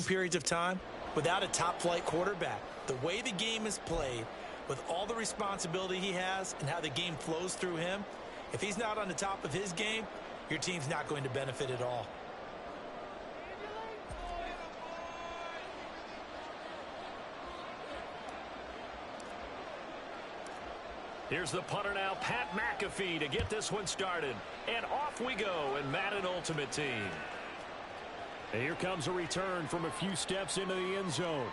periods of time without a top-flight quarterback. The way the game is played, with all the responsibility he has and how the game flows through him, if he's not on the top of his game, your team's not going to benefit at all. Here's the punter now, Pat McAfee, to get this one started. And off we go in Madden Ultimate Team. And here comes a return from a few steps into the end zone.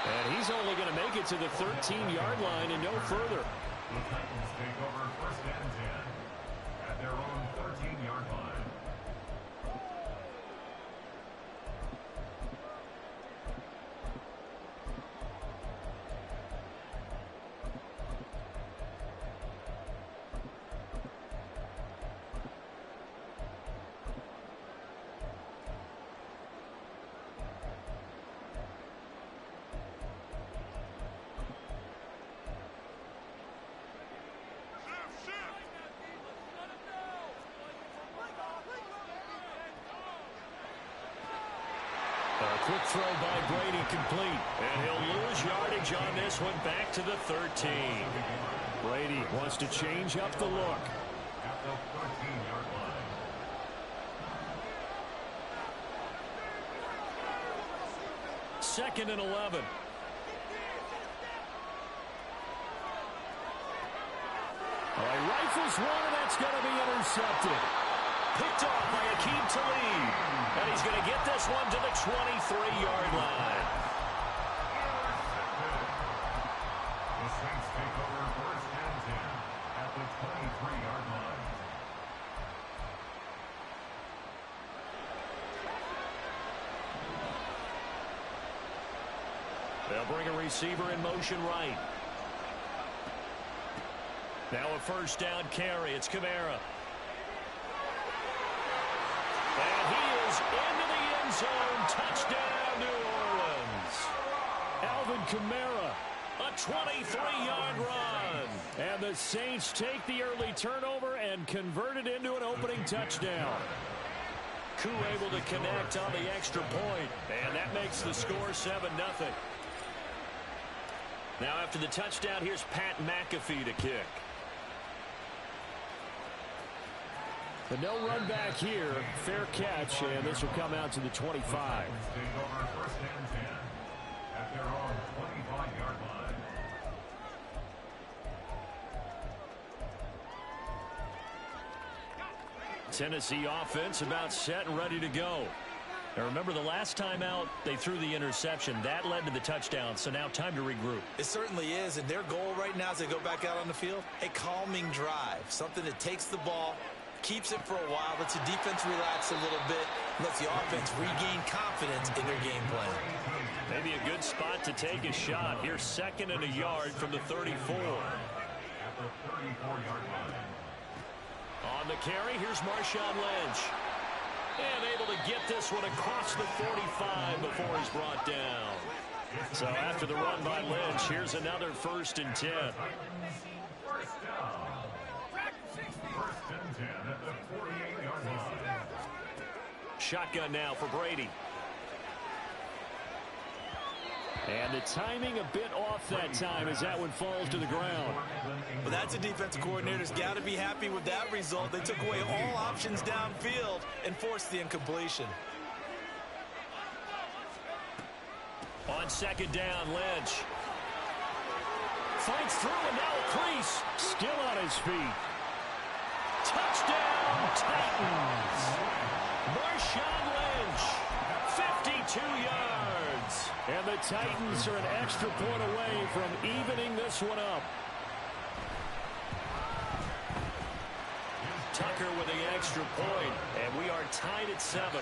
And he's only going to make it to the 13-yard line and no further. The Titans take over first and 10 at their own 13-yard line. Quick throw by Brady complete. And he'll lose yardage on this one back to the 13. Brady wants to change up the look. At the 13-yard line. Second and 11. Rifles one, and that's going to be intercepted. Picked off by Akeem Talib. And he's going to get this one to the 23-yard line. The Saints take over first and 10 at the 23-yard line. They'll bring a receiver in motion right. Now a first down carry. It's Kamara. And he is into the end zone. Touchdown, New Orleans. Alvin Kamara, a 23-yard run. And the Saints take the early turnover and convert it into an opening touchdown. Koo able to connect on the extra point. And that makes the score 7-0. Now after the touchdown, here's Pat McAfee to kick. The no run back here, fair catch, and this will come out to the 25. Take over first and 10 at their own 25-yard line. Tennessee offense about set and ready to go. Now remember, the last time out, they threw the interception. That led to the touchdown, so now time to regroup. It certainly is, and their goal right now as they go back out on the field, a calming drive, something that takes the ball, keeps it for a while, lets the defense relax a little bit, lets the offense regain confidence in their game plan. Maybe a good spot to take a shot. Here's second and a yard from the 34. At the 34-yard line. On the carry, here's Marshawn Lynch. And able to get this one across the 45 before he's brought down. So after the run by Lynch, here's another first and 10. First down. First and 10 at the 48-yard line. Shotgun now for Brady. And the timing a bit off that time as that one falls to the ground. But that's a defensive coordinator's got to be happy with that result. They took away all options downfield and forced the incompletion. On second down, Lynch fights through and now a crease. Still on his feet. Touchdown, Titans. Marshawn Lynch, 52 yards. And the Titans are an extra point away from evening this one up. Tucker with the extra point, and we are tied at 7.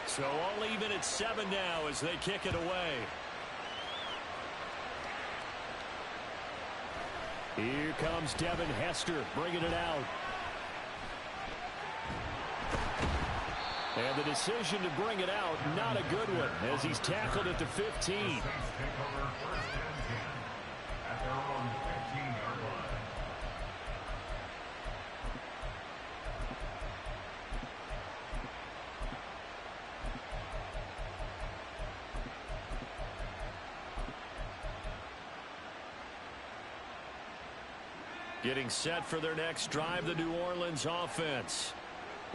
So all even at 7 now as they kick it away. Here comes Devin Hester bringing it out. And the decision to bring it out, not a good one, as he's tackled at the 15. Getting set for their next drive, the New Orleans offense.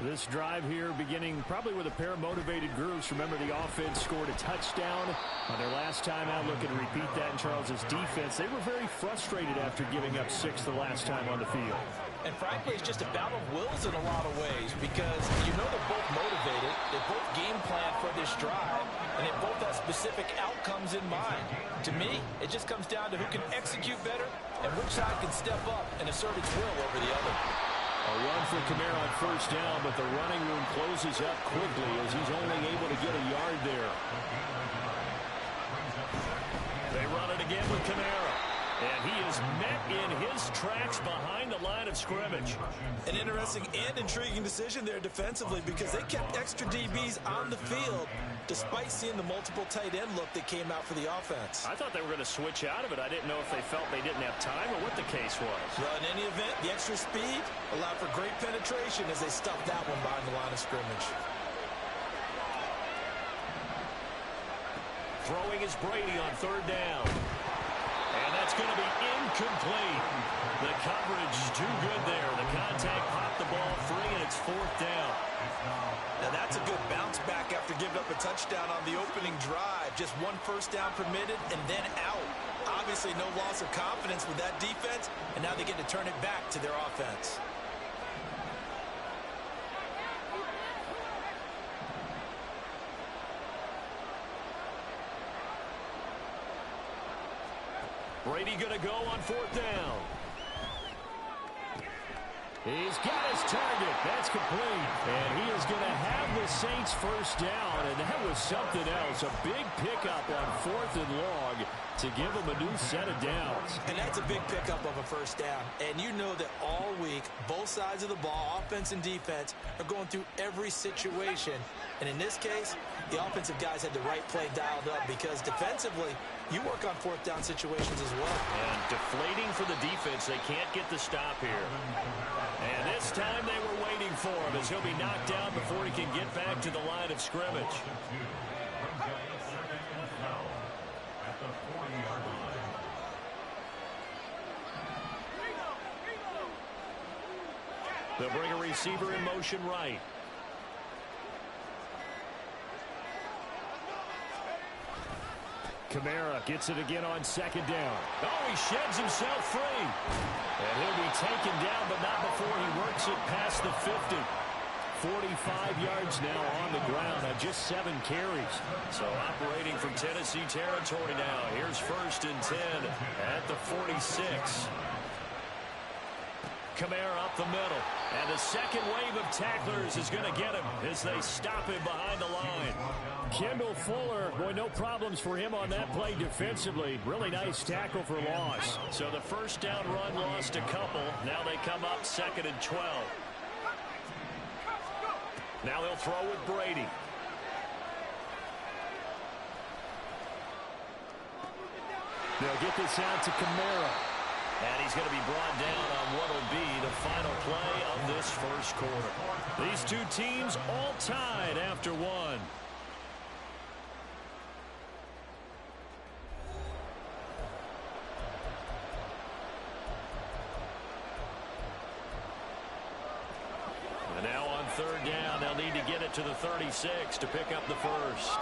This drive here beginning probably with a pair of motivated groups. Remember, the offense scored a touchdown on their last time out. Looking to repeat that in Charles's defense. They were very frustrated after giving up 6 the last time on the field. And frankly, it's just a battle of wills in a lot of ways because you know they're both motivated. They both game plan for this drive, and they both have specific outcomes in mind. To me, it just comes down to who can execute better and which side can step up and assert its will over the other. A run for Kamara on first down, but the running room closes up quickly as he's only able to get a yard there. They run it again with Kamara. And he is met in his tracks behind the line of scrimmage. An interesting and intriguing decision there defensively because they kept extra DBs on the field despite seeing the multiple tight end look that came out for the offense. I thought they were going to switch out of it. I didn't know if they felt they didn't have time or what the case was. Well, in any event, the extra speed allowed for great penetration as they stuffed that one behind the line of scrimmage. Throwing is Brady on third down. And that's going to be incomplete. The coverage is too good there. The contact popped the ball free, and it's fourth down. Now that's a good bounce back after giving up a touchdown on the opening drive. Just one first down permitted and then out. Obviously no loss of confidence with that defense, and now they get to turn it back to their offense. Brady going to go on fourth down. He's got his target. That's complete. And he is going to have the Saints first down. And that was something else. A big pickup on fourth and long to give them a new set of downs. And that's a big pickup of a first down. And you know that all week, both sides of the ball, offense and defense, are going through every situation. And in this case, the offensive guys had the right play dialed up because defensively, you work on fourth down situations as well. And deflating for the defense. They can't get the stop here. And this time they were waiting for him as he'll be knocked down before he can get back to the line of scrimmage. They'll bring a receiver in motion right. Kamara gets it again on second down. Oh, he sheds himself free. And he'll be taken down, but not before he works it past the 50. 45 yards now on the ground on just 7 carries. So operating from Tennessee territory now. Here's first and 10 at the 46. Kamara up the middle. And the second wave of tacklers is going to get him as they stop him behind the line. Kendall Fuller, boy, no problems for him on that play defensively. Really nice tackle for loss. So the first down run lost a couple. Now they come up second and 12. Now they'll throw with Brady. They'll get this out to Kamara. And he's going to be brought down on what will be the final play of this first quarter. These two teams all tied after one. And now on third down, they'll need to get it to the 36 to pick up the first.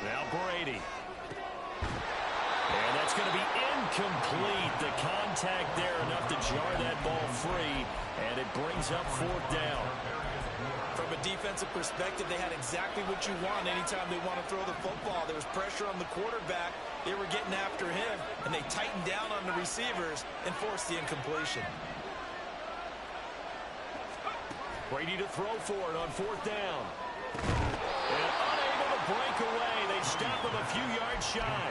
Now Brady. And that's going to be incomplete. The contact there enough to jar that ball free. And it brings up fourth down. From a defensive perspective, they had exactly what you want anytime they want to throw the football. There was pressure on the quarterback. They were getting after him, and they tightened down on the receivers and forced the incompletion. Brady to throw for it on fourth down. And unable to break away. They stop him a few yards shy.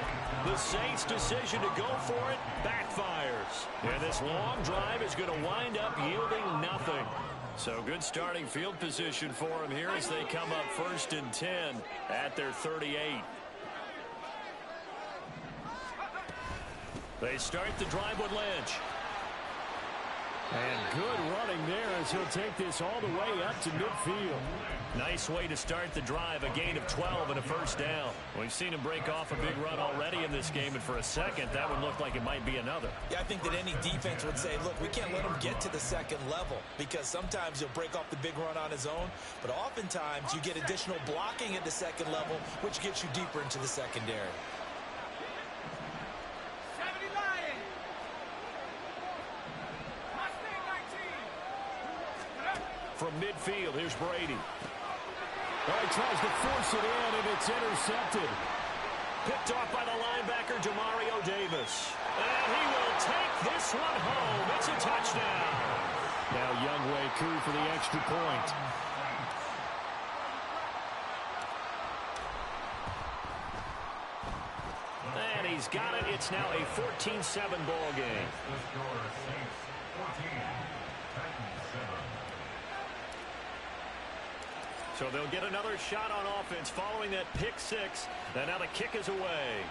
The Saints' decision to go for it backfires. And this long drive is going to wind up yielding nothing. So good starting field position for them here as they come up first and 10 at their 38. They start the drive with Lynch. And good running there as he'll take this all the way up to midfield. Nice way to start the drive, a gain of 12 and a first down. We've seen him break off a big run already in this game, and for a second, that would look like it might be another. Yeah, I think that any defense would say, look, we can't let him get to the second level because sometimes he'll break off the big run on his own, but oftentimes you get additional blocking at the second level, which gets you deeper into the secondary. From midfield, here's Brady. Oh, he tries to force it in, and it's intercepted. Picked off by the linebacker, Demario Davis. And he will take this one home. It's a touchdown. Now Younghoe Koo for the extra point. And he's got it. It's now a 14-7 ball game. So they'll get another shot on offense following that pick six. And now the kick is away.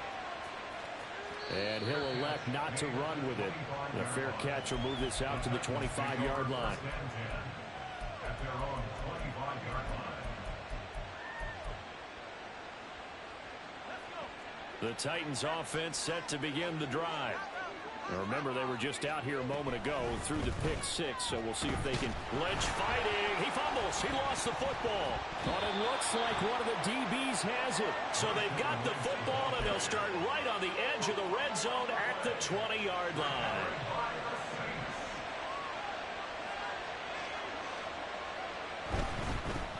And he'll elect not to run with it. A fair catch will move this out to the 25-yard line. The Titans offense set to begin the drive. Now remember, they were just out here a moment ago through the pick six, so we'll see if they can. Lynch fighting. He fumbles. He lost the football. But it looks like one of the DBs has it. So they've got the football, and they'll start right on the edge of the red zone at the 20-yard line.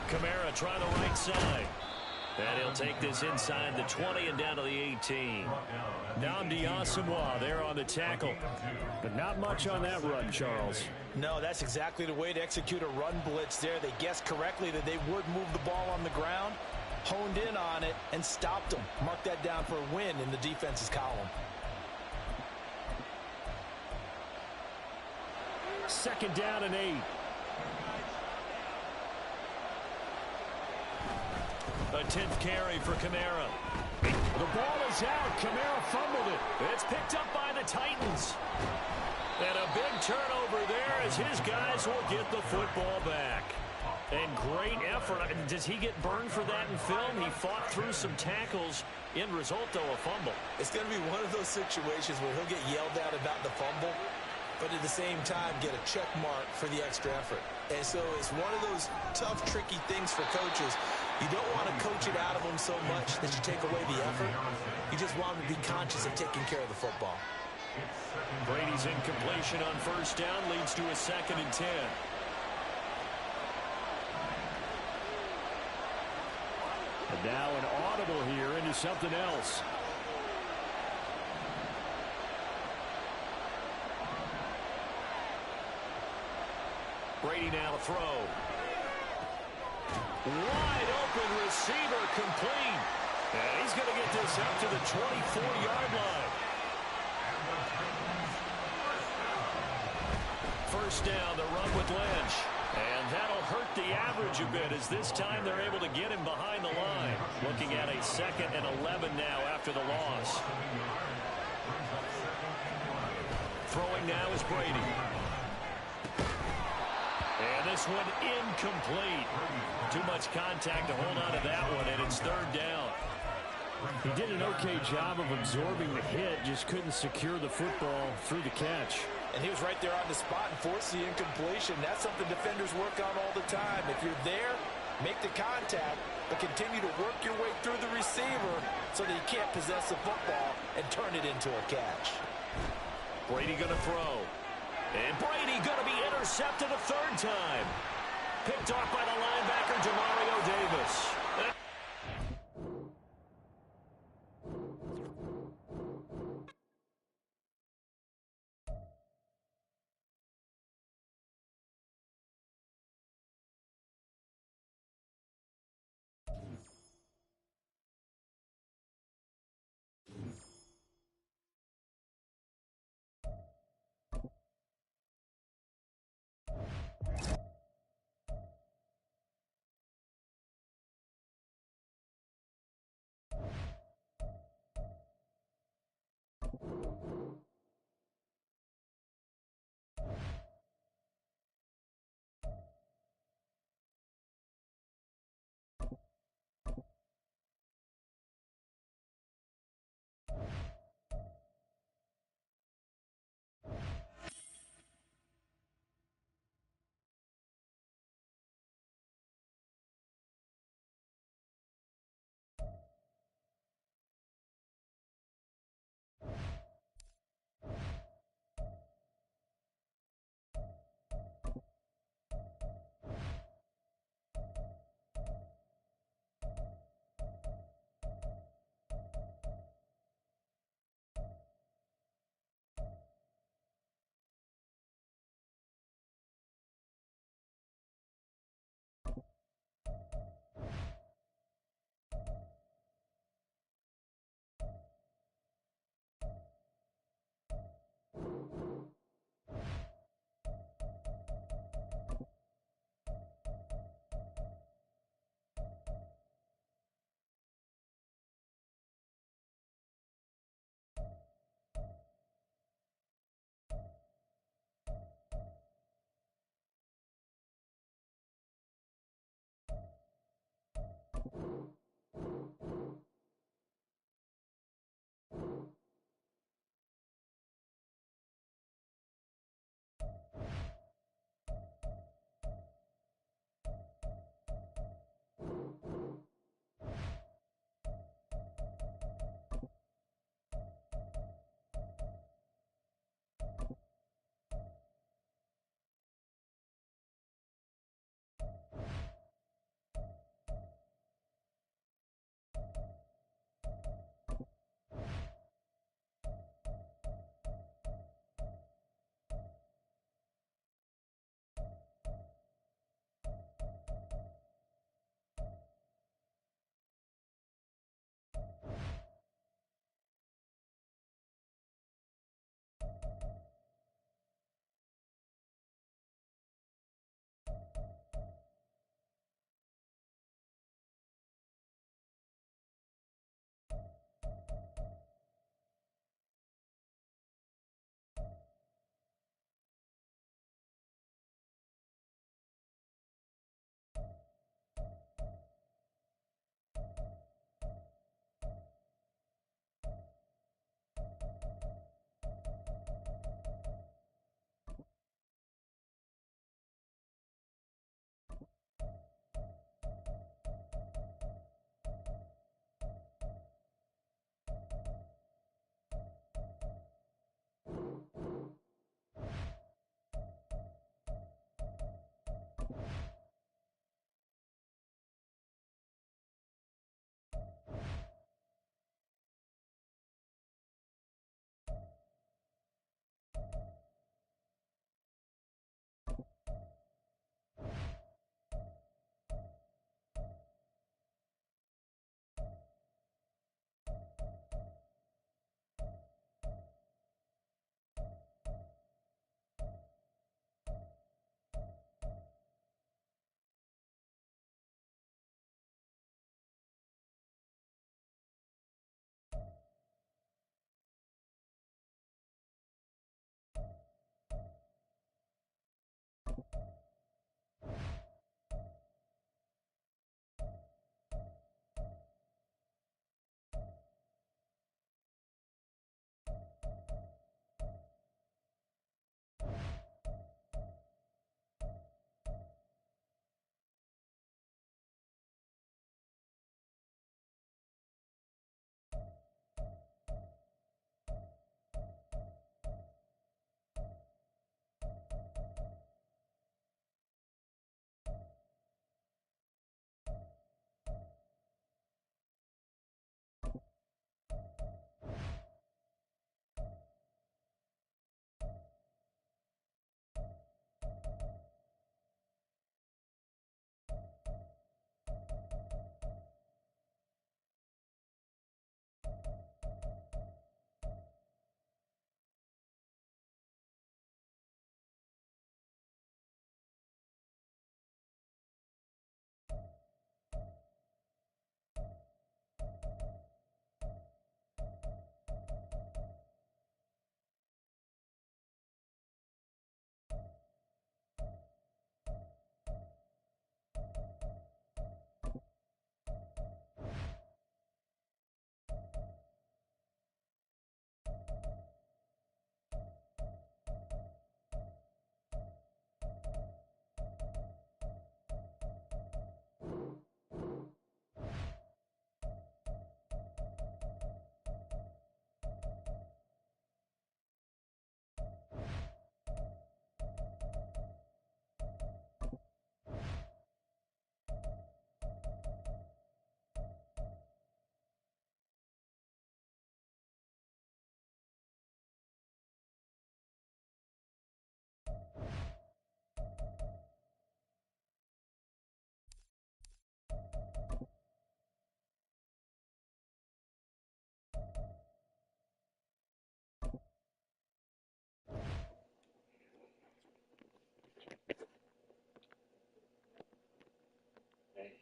Kamara trying the right side. And he'll take this inside the 20 and down to the 18. Nnamdi Asomugha there on the tackle. But not much on that run, Charles. No, that's exactly the way to execute a run blitz there. They guessed correctly that they would move the ball on the ground, honed in on it, and stopped them. Mark that down for a win in the defense's column. Second down and 8. A 10th carry for Kamara. The ball is out. Kamara fumbled it. It's picked up by the Titans. And a big turnover there as his guys will get the football back. And great effort. Does he get burned for that in film? He fought through some tackles. End result, though, a fumble. It's going to be one of those situations where he'll get yelled at about the fumble, but at the same time get a check mark for the extra effort. And so it's one of those tough, tricky things for coaches. You don't want to coach it out of them so much that you take away the effort. You just want them to be conscious of taking care of the football. Brady's incompletion on first down leads to a 2nd and 10. And now an audible here into something else. Brady now to throw. Wide open receiver complete. And he's going to get this up to the 24-yard line. First down, the run with Lynch. And that'll hurt the average a bit as this time they're able to get him behind the line. Looking at a 2nd and 11 now after the loss. Throwing now is Brady. And this one incomplete. Too much contact to hold on to that one, and it's 3rd down. He did an okay job of absorbing the hit, just couldn't secure the football through the catch. And he was right there on the spot and forced the incompletion. That's something defenders work on all the time. If you're there, make the contact, but continue to work your way through the receiver so that you can't possess the football and turn it into a catch. Brady going to throw. And Brady going to be intercepted a 3rd time. Picked off by the linebacker, Demario Davis.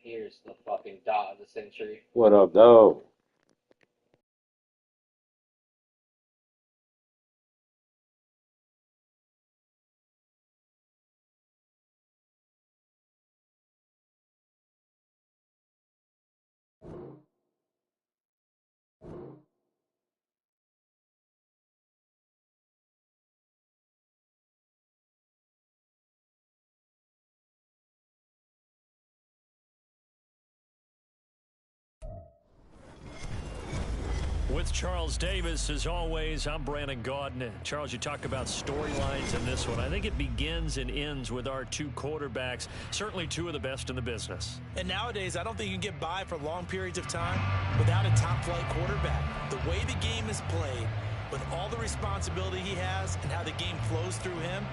Here's the fucking dot of the century. What up, though? With Charles Davis, as always, I'm Brandon Gaudin. Charles, you talk about storylines in this one. I think it begins and ends with our two quarterbacks, certainly two of the best in the business. And nowadays, I don't think you can get by for long periods of time without a top-flight quarterback. The way the game is played, with all the responsibility he has and how the game flows through him,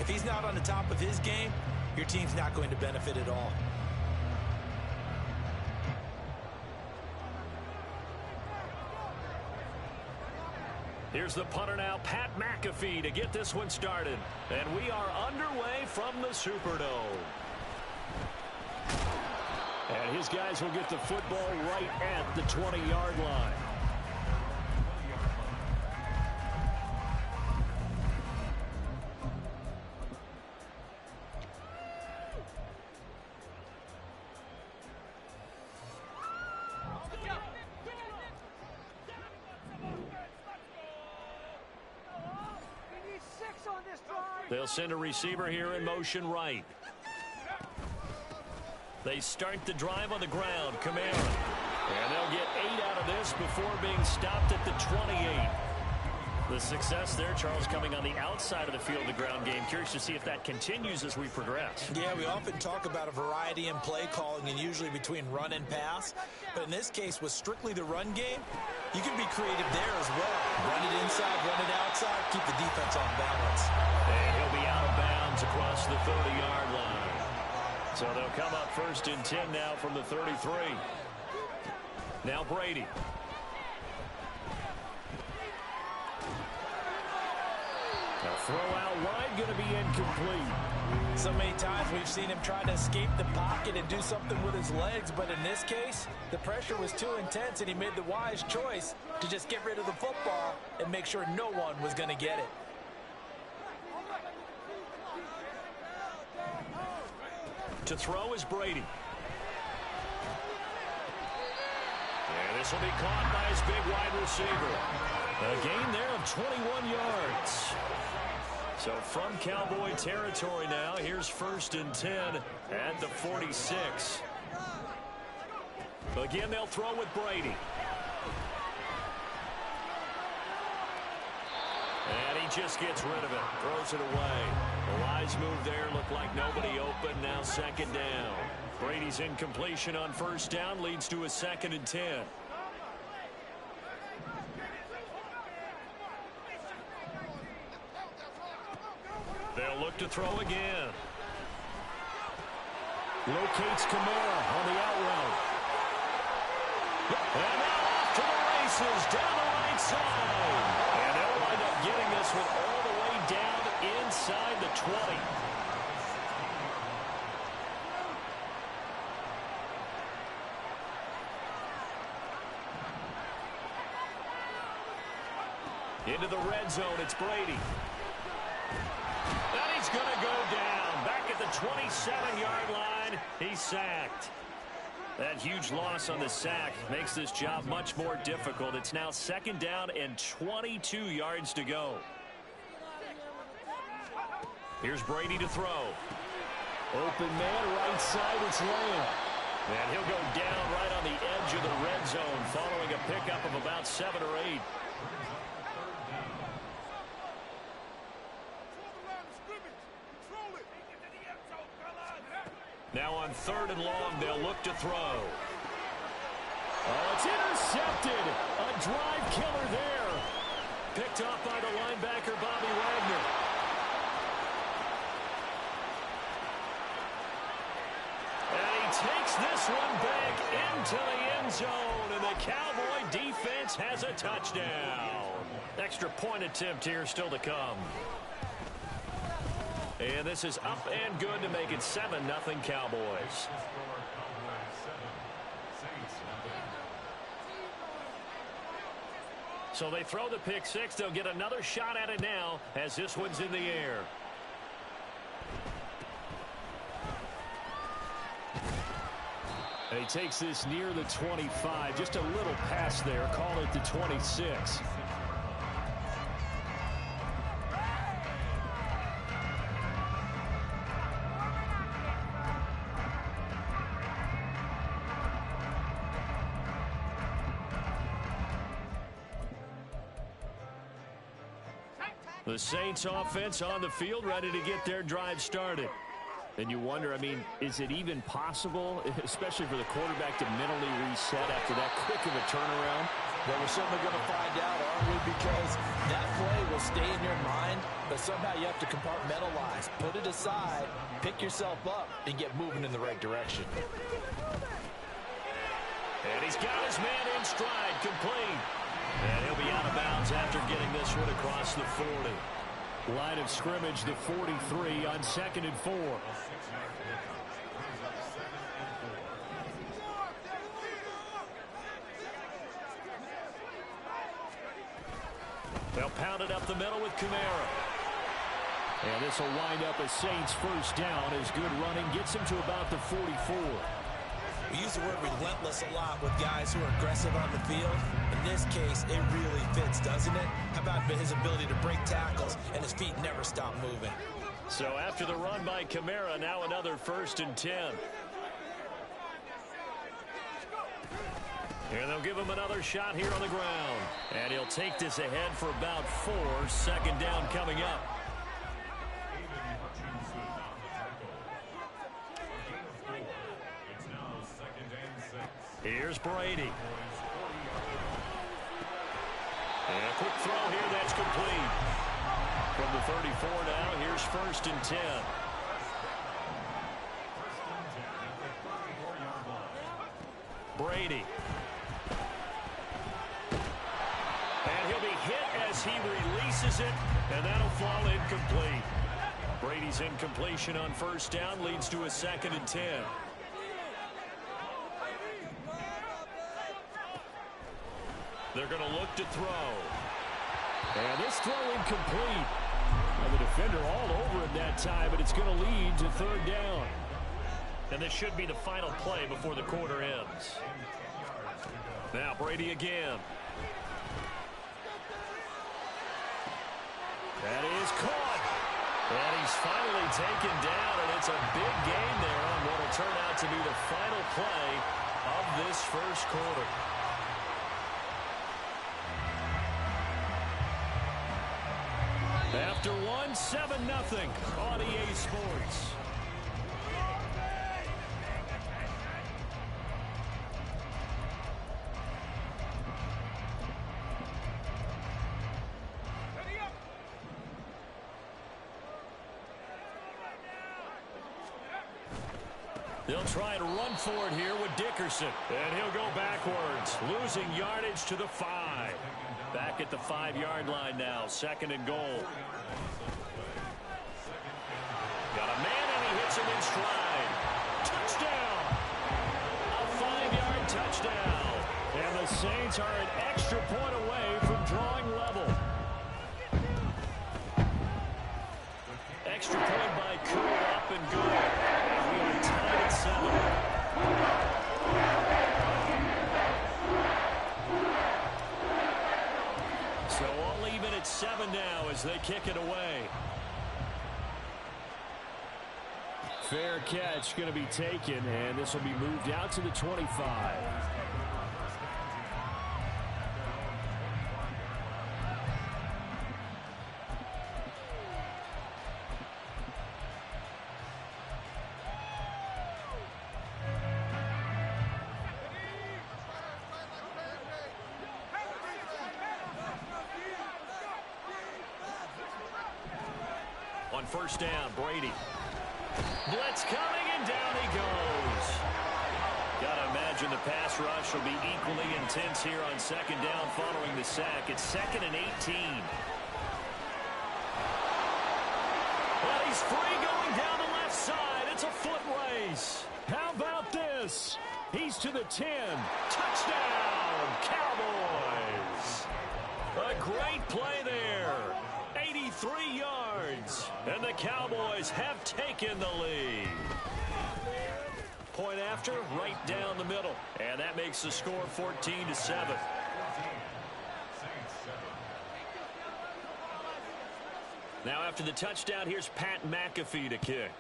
if he's not on the top of his game, your team's not going to benefit at all. Here's the punter now, Pat McAfee, to get this one started. And we are underway from the Superdome. And his guys will get the football right at the 20-yard line. They'll send a receiver here in motion right. They start the drive on the ground. Kamara. And they'll get 8 out of this before being stopped at the 28. The success there, Charles, coming on the outside of the field, the ground game. Curious to see if that continues as we progress. Yeah, we often talk about a variety in play calling and usually between run and pass. But in this case, with strictly the run game, you can be creative there as well. Run it inside, run it outside, keep the defense on balance. And he'll be out of bounds across the 30-yard line. So they'll come up 1st and 10 now from the 33. Now Brady. A throw out wide, going to be incomplete. So many times we've seen him try to escape the pocket and do something with his legs, but in this case, the pressure was too intense and he made the wise choice to just get rid of the football and make sure no one was going to get it. To throw is Brady. And this will be caught by his big wide receiver. A gain there of 21 yards. So from Cowboy territory now, here's 1st and 10 at the 46. Again, they'll throw with Brady. And he just gets rid of it, throws it away. The wise move there, looked like nobody open, now 2nd down. Brady's incompletion on 1st down leads to a 2nd and 10. They'll look to throw again. Locates Kamara on the out route. And now off to the races down the right side. And they'll wind up getting this one all the way down inside the 20. Into the red zone, it's Brady. And he's going to go down. Back at the 27-yard line, he's sacked. That huge loss on the sack makes this job much more difficult. It's now 2nd down and 22 yards to go. Here's Brady to throw. Open man, right side, it's Lamb. And he'll go down right on the edge of the red zone following a pickup of about 7 or 8. Now on 3rd and long, they'll look to throw. Oh, it's intercepted. A drive killer there. Picked off by the linebacker, Bobby Wagner. And he takes this one back into the end zone, and the Cowboy defense has a touchdown. Extra point attempt here still to come. And this is up and good to make it 7-0 Cowboys. So they throw the pick six. They'll get another shot at it now as this one's in the air. And he takes this near the 25. Just a little pass there. Call it the 26. The Saints offense on the field, ready to get their drive started. And you wonder, I mean, is it even possible, especially for the quarterback, to mentally reset after that quick of a turnaround? Well, we're certainly going to find out, aren't we? Because that play will stay in your mind, but somehow you have to compartmentalize. Put it aside, pick yourself up, and get moving in the right direction. And he's got his man in stride, complete. And he'll be out of bounds after getting this one across the 40. Line of scrimmage, the 43 on 2nd and 4. They'll pound it up the middle with Kamara. And this will wind up a Saints first down as good running gets him to about the 44. We use the word relentless a lot with guys who are aggressive on the field. In this case, it really fits, doesn't it? How about his ability to break tackles and his feet never stop moving? So after the run by Kamara, now another 1st and 10. And they'll give him another shot here on the ground. And he'll take this ahead for about 4. 2nd down coming up. Here's Brady. And a quick throw here, that's complete. From the 34 now, here's 1st and 10. Brady. And he'll be hit as he releases it, and that'll fall incomplete. Brady's incompletion on 1st down leads to a 2nd and 10. They're going to look to throw. And this throw incomplete. And the defender all over him that time, but it's going to lead to 3rd down. And this should be the final play before the quarter ends. Now Brady again. That is caught. And he's finally taken down, and it's a big gain there on what will turn out to be the final play of this first quarter. After 7-0 on EA Sports. They'll try and run for it here with Dickerson. And he'll go backwards, losing yardage to the 5. Back at the 5-yard line now, 2nd and goal. Got a man, and he hits him in stride. Touchdown! A 5-yard touchdown. And the Saints are an extra point away from drawing level. Extra point by Cooper, up and good. And we are tied at 7. So all even at 7 now as they kick it away. Fair catch going to be taken, and this will be moved out to the 25. On 1st down, Brady. Blitz coming, and down he goes. Got to imagine the pass rush will be equally intense here on 2nd down following the sack. It's 2nd and 18. Well, he's free going down the left side. It's a foot race. How about this? He's to the 10. Touchdown, Cowboys. a great play there. 83 yards. And the Cowboys have taken the lead. Point after, right down the middle. And that makes the score 14-7. Now after the touchdown, here's Pat McAfee to kick.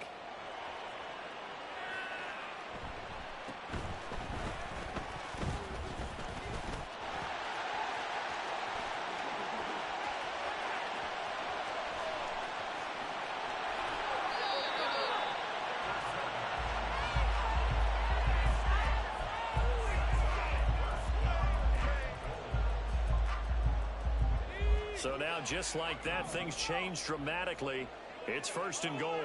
So now, just like that, things change dramatically. It's 1st and goal.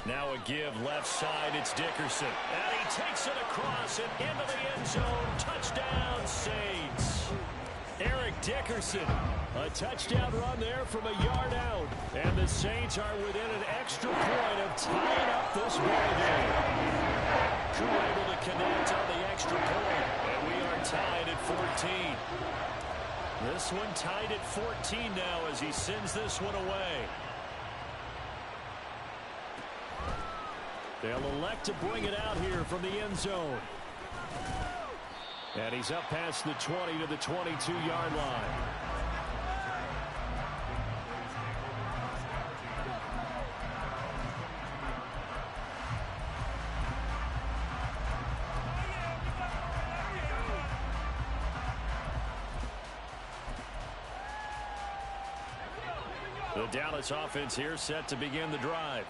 Now a give left side. It's Dickerson. And he takes it across and into the end zone. Touchdown, Saints. Eric Dickerson. A touchdown run there from a yard out. And the Saints are within an extra point of tying up this ball game. Crew able to connect on the extra point. And we are tied at 14. This one tied at 14 now as he sends this one away. They'll elect to bring it out here from the end zone. And he's up past the 20 to the 22-yard line. The Dallas offense here set to begin the drive.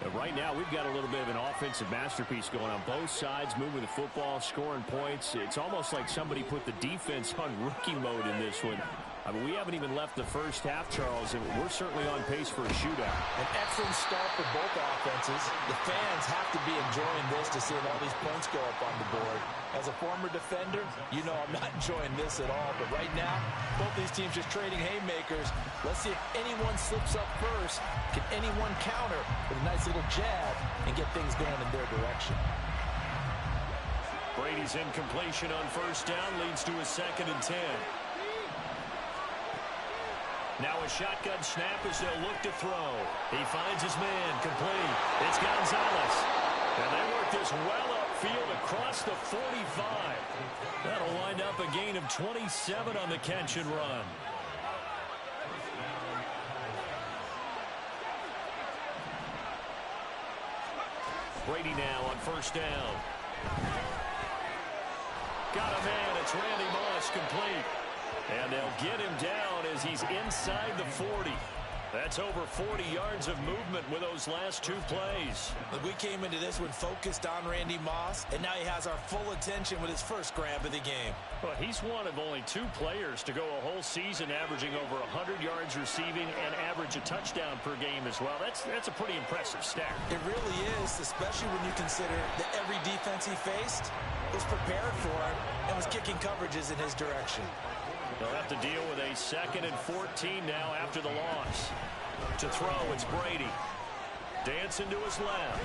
And right now, we've got a little bit of an offensive masterpiece going on both sides, moving the football, scoring points. It's almost like somebody put the defense on rookie mode in this one. I mean, we haven't even left the first half, Charles, and we're certainly on pace for a shootout. An excellent start for both offenses. The fans have to be enjoying this to see all these points go up on the board. As a former defender, you know I'm not enjoying this at all. But right now, both these teams just trading haymakers. Let's see if anyone slips up first. Can anyone counter with a nice little jab and get things going in their direction? Brady's incompletion on 1st down leads to a 2nd and 10. Now a shotgun snap as they'll look to throw. He finds his man, complete. It's Gonzalez. And they work this well upfield across the 45. That'll wind up a gain of 27 on the catch and run. Brady now on 1st down. Got a man. It's Randy Moss, complete. And they'll get him down as he's inside the 40. That's over 40 yards of movement with those last 2 plays. We came into this one focused on Randy Moss, and now he has our full attention with his first grab of the game. But he's one of only 2 players to go a whole season averaging over 100 yards receiving and average a touchdown per game as well. That's a pretty impressive stat. It really is, especially when you consider that every defense he faced was prepared for it and was kicking coverages in his direction. They'll have to deal with a 2nd and 14 now after the loss. To throw, it's Brady. Dancing to his left.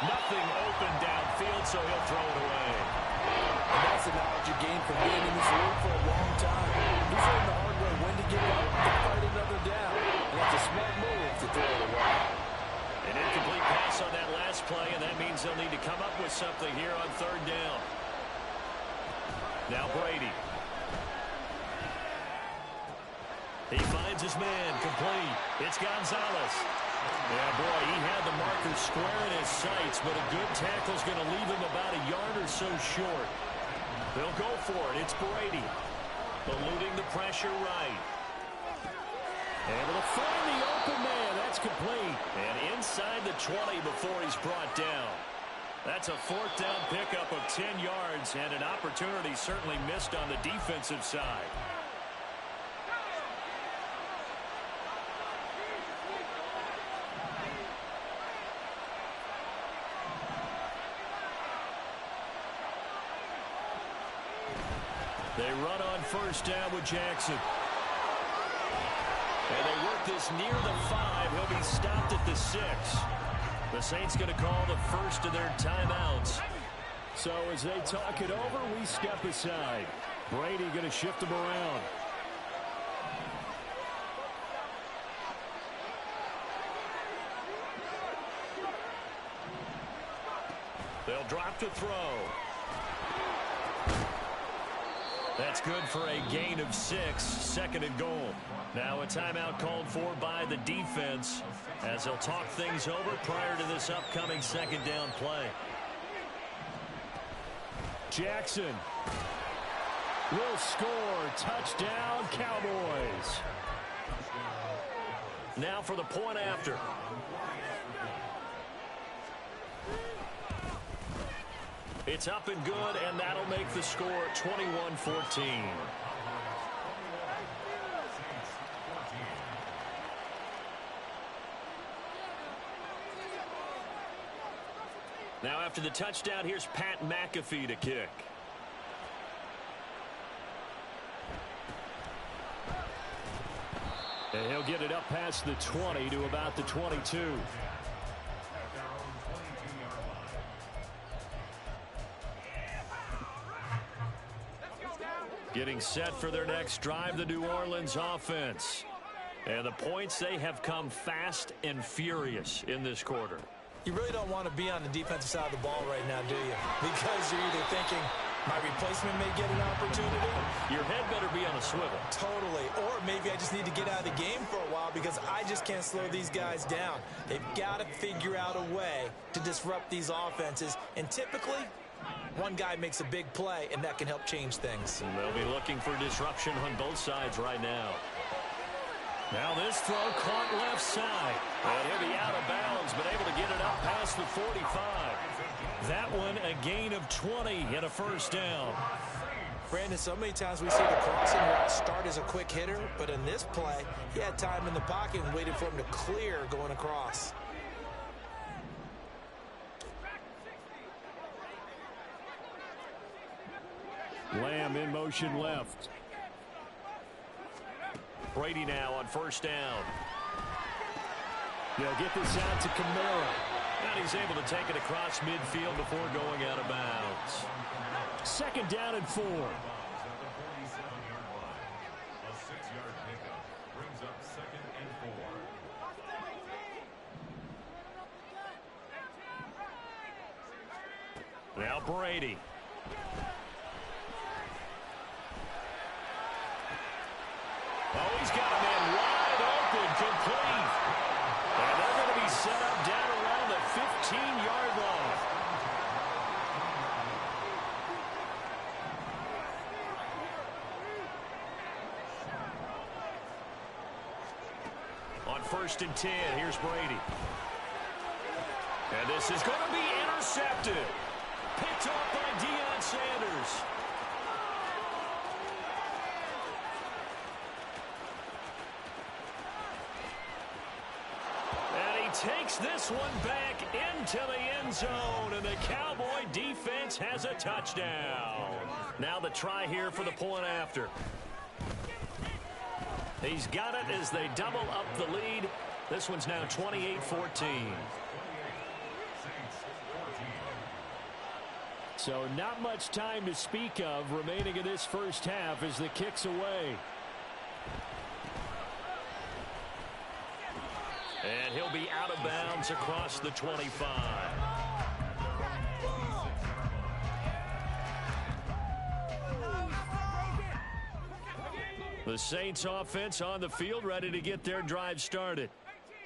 Nothing open downfield, so he'll throw it away. And that's the knowledge you gain from being in this league for a long time. He's learned the hard way when to give up and fight another down. And that's a smart move to throw it away. An incomplete pass on that last play, and that means they'll need to come up with something here on 3rd down. Now Brady. He finds his man, complete. It's Gonzalez. Yeah, boy, he had the marker square in his sights, but a good tackle's going to leave him about a yard or so short. They'll go for it. It's Brady. Eluding the pressure right. Able to find the open man. That's complete. And inside the 20 before he's brought down. That's a 4th down pickup of 10 yards and an opportunity certainly missed on the defensive side. They run on 1st down with Jackson. And they work this near the 5. He'll be stopped at the 6. The Saints going to call the first of their timeouts. So as they talk it over, we step aside. Brady going to shift them around. They'll drop to throw. That's good for a gain of 6, 2nd and goal. Now a timeout called for by the defense as they'll talk things over prior to this upcoming 2nd down play. Jackson will score. Touchdown, Cowboys. Now for the point after. It's up and good, and that'll make the score 21-14. Now after the touchdown, here's Pat McAfee to kick. And he'll get it up past the 20 to about the 22. Getting set for their next drive, the New Orleans offense. And the points, they have come fast and furious in this quarter. You really don't want to be on the defensive side of the ball right now, do you? Because you're either thinking, my replacement may get an opportunity. Your head better be on a swivel. Totally. Or maybe I just need to get out of the game for a while because I just can't slow these guys down. They've got to figure out a way to disrupt these offenses. And typically, one guy makes a big play, and that can help change things. And they'll be looking for disruption on both sides right now. Now this throw caught left side. And he'll be out of bounds, but able to get it up past the 45. That one a gain of 20 and a first down. Brandon, so many times we see the crossing route start as a quick hitter, but in this play, he had time in the pocket and waited for him to clear going across. Lamb in motion left. Brady now on first down. They'll get this out to Kamara. And he's able to take it across midfield before going out of bounds. 2nd down and 4. Now Brady. Oh, he's got a man wide open, complete. And they're going to be set up down around the 15-yard line. On 1st and 10, here's Brady. And this is going to be intercepted. Picked off by Deion Sanders. Takes this one back into the end zone, and the Cowboy defense has a touchdown. Now the try here for the point after. He's got it as they double up the lead. This one's now 28-14. So not much time to speak of remaining in this first half as the kick's away. And he'll be out of bounds across the 25. The Saints offense on the field ready to get their drive started.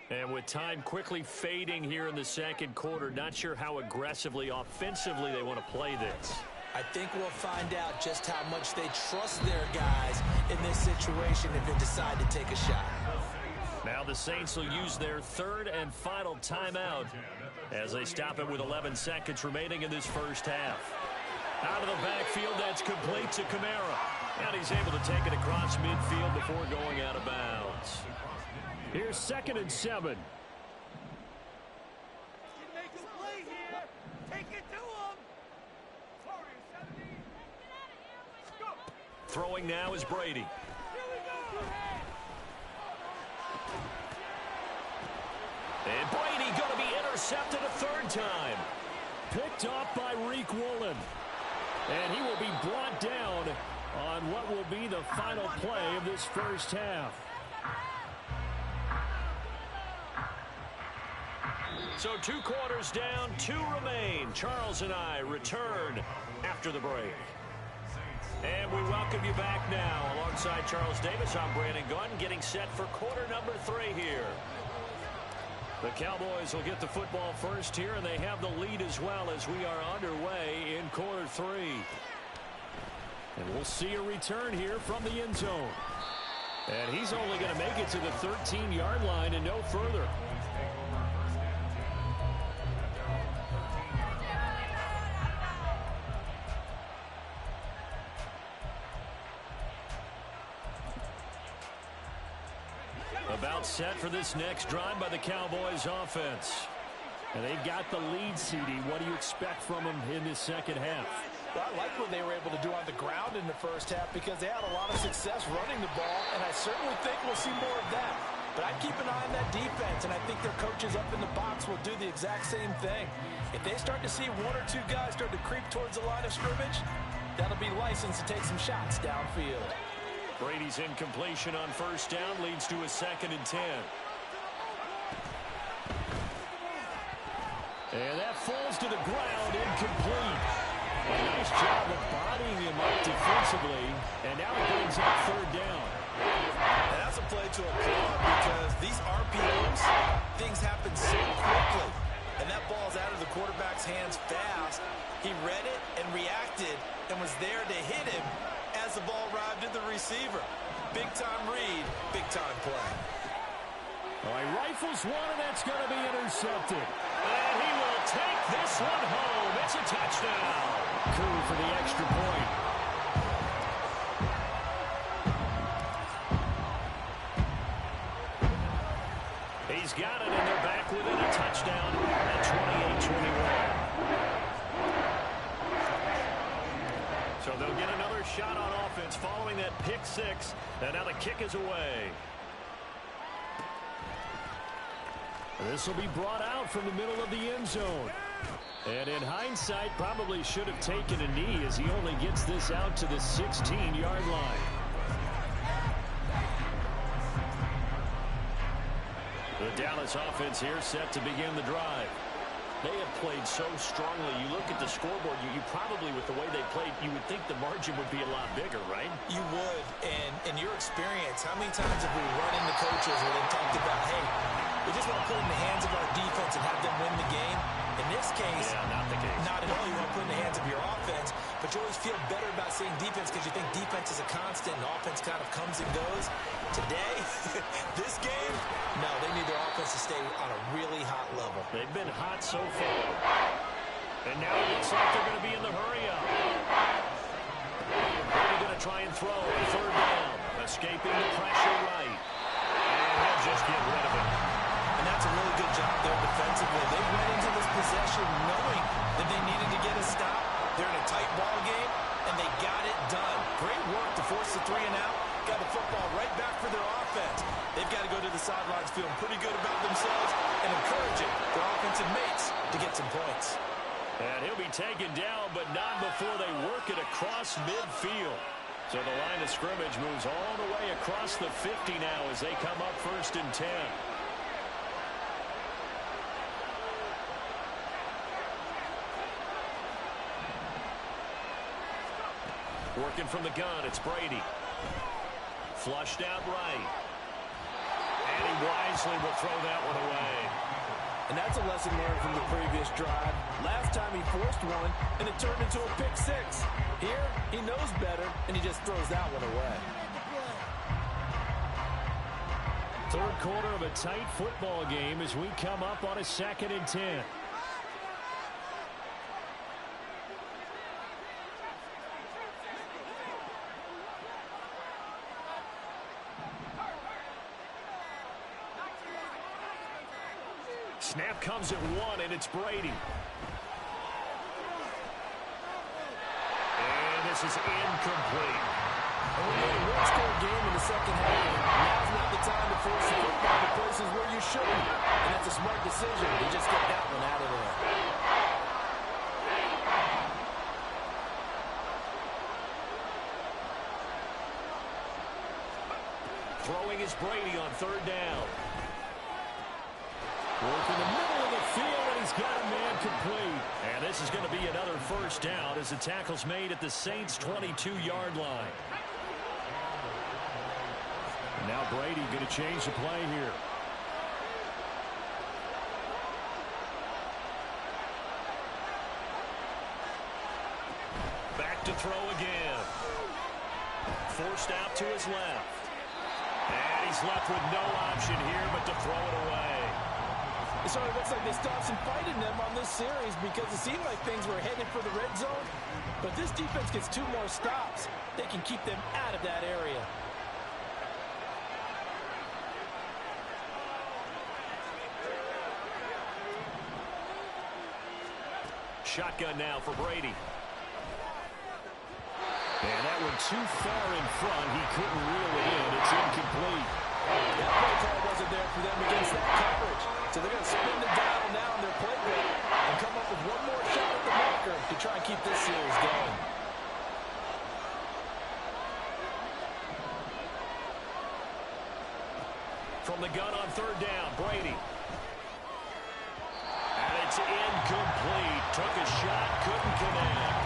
And with time quickly fading here in the 2nd quarter, not sure how aggressively, offensively they want to play this. I think we'll find out just how much they trust their guys in this situation if they decide to take a shot. Now the Saints will use their 3rd and final timeout as they stop it with 11 seconds remaining in this first half. Out of the backfield, that's complete to Kamara. And he's able to take it across midfield before going out of bounds. Here's 2nd and 7. Throwing now is Brady. And Brady going to be intercepted a 3rd time. picked off by Reek Woolen. And he will be brought down on what will be the final play of this first half. So 2 quarters down, 2 remain. Charles and I return after the break. And we welcome you back now. Alongside Charles Davis, I'm Brandon Gunn, getting set for quarter number 3 here. The Cowboys will get the football first here, and they have the lead as well as we are underway in quarter 3. And we'll see a return here from the end zone. And he's only going to make it to the 13-yard line and no further. About set for this next drive by the Cowboys offense. And they've got the lead, CD. What do you expect from them in this second half? Well, I like what they were able to do on the ground in the first half because they had a lot of success running the ball, and I certainly think we'll see more of that. But I'd keep an eye on that defense, and I think their coaches up in the box will do the exact same thing. If they start to see 1 or 2 guys start to creep towards the line of scrimmage, that'll be license to take some shots downfield. Brady's incompletion on first down leads to a 2nd and 10. And that falls to the ground, incomplete. A nice job of bodying him up defensively, and now it brings up 3rd down. And that's a play to applaud because these RPOs, things happen so quickly. And that ball's out of the quarterback's hands fast. He read it and reacted and was there to hit him as the ball arrived at the receiver. Big-time read, big-time play. All right, rifles one, and that's going to be intercepted. And he will take this one home. It's a touchdown. Coup for the extra point. He's got it, and they're back within a touchdown at 28-21. So they'll get another shot on offense following that pick 6. And now the kick is away. This will be brought out from the middle of the end zone. And in hindsight, probably should have taken a knee as he only gets this out to the 16-yard line. The Dallas offense here set to begin the drive. They have played so strongly. You look at the scoreboard, you probably, with the way they played, you would think the margin would be a lot bigger, right? You would. And in your experience, how many times have we run into coaches where they've talked about, hey, we just want to put it in the hands of our defense and have them win the game? In this case, not the case. Not at all. You want to put it in the hands of your offense, but you always feel better about saying defense because you think defense is a constant and offense kind of comes and goes. Today, this game, no, they need their offense to stay on a really hot level. They've been hot so far. And now it looks like they're going to be in the hurry-up. They're going to try and throw a 3rd down. Escaping the pressure right. And they'll just get rid of it. And that's a really good job there defensively. They went into this possession knowing that they needed to get a stop. They're in a tight ball game, and they got it done. Great work to force the 3 and out. Got the football right back for their offense. They've got to go to the sidelines feeling pretty good about themselves and encouraging their offensive mates to get some points. And he'll be taken down, but not before they work it across midfield. So the line of scrimmage moves all the way across the 50 now as they come up 1st and 10. Working from the gun, it's Brady. Flushed out right. And he wisely will throw that one away. And that's a lesson learned from the previous drive. Last time he forced one, and it turned into a pick 6. Here, he knows better, and he just throws that one away. 3rd quarter of a tight football game as we come up on a 2nd and 10. Snap comes at 1, and it's Brady. And this is incomplete. And we had a one-score game in the second half. Now's not the time to force the football to places where you shouldn't. And that's a smart decision. You just get that one out of there. Throwing is Brady on third down. Work in the middle of the field, and he's got a man complete. And this is going to be another first down as the tackle's made at the Saints' 22-yard line. And now Brady going to change the play here. Back to throw again. Forced out to his left. And he's left with no option here but to throw it away. It sort of looks like they stopped some fight in them on this series because it seemed like things were headed for the red zone. But this defense gets 2 more stops. They can keep them out of that area. Shotgun now for Brady. And that one too far in front. He couldn't reel it in. It's incomplete. That play call wasn't there for them against that coverage. So they're going to spin the dial now in their playbook and come up with one more shot at the marker to try and keep this series going. From the gun on third down, Brady. And it's incomplete. Took a shot, couldn't connect.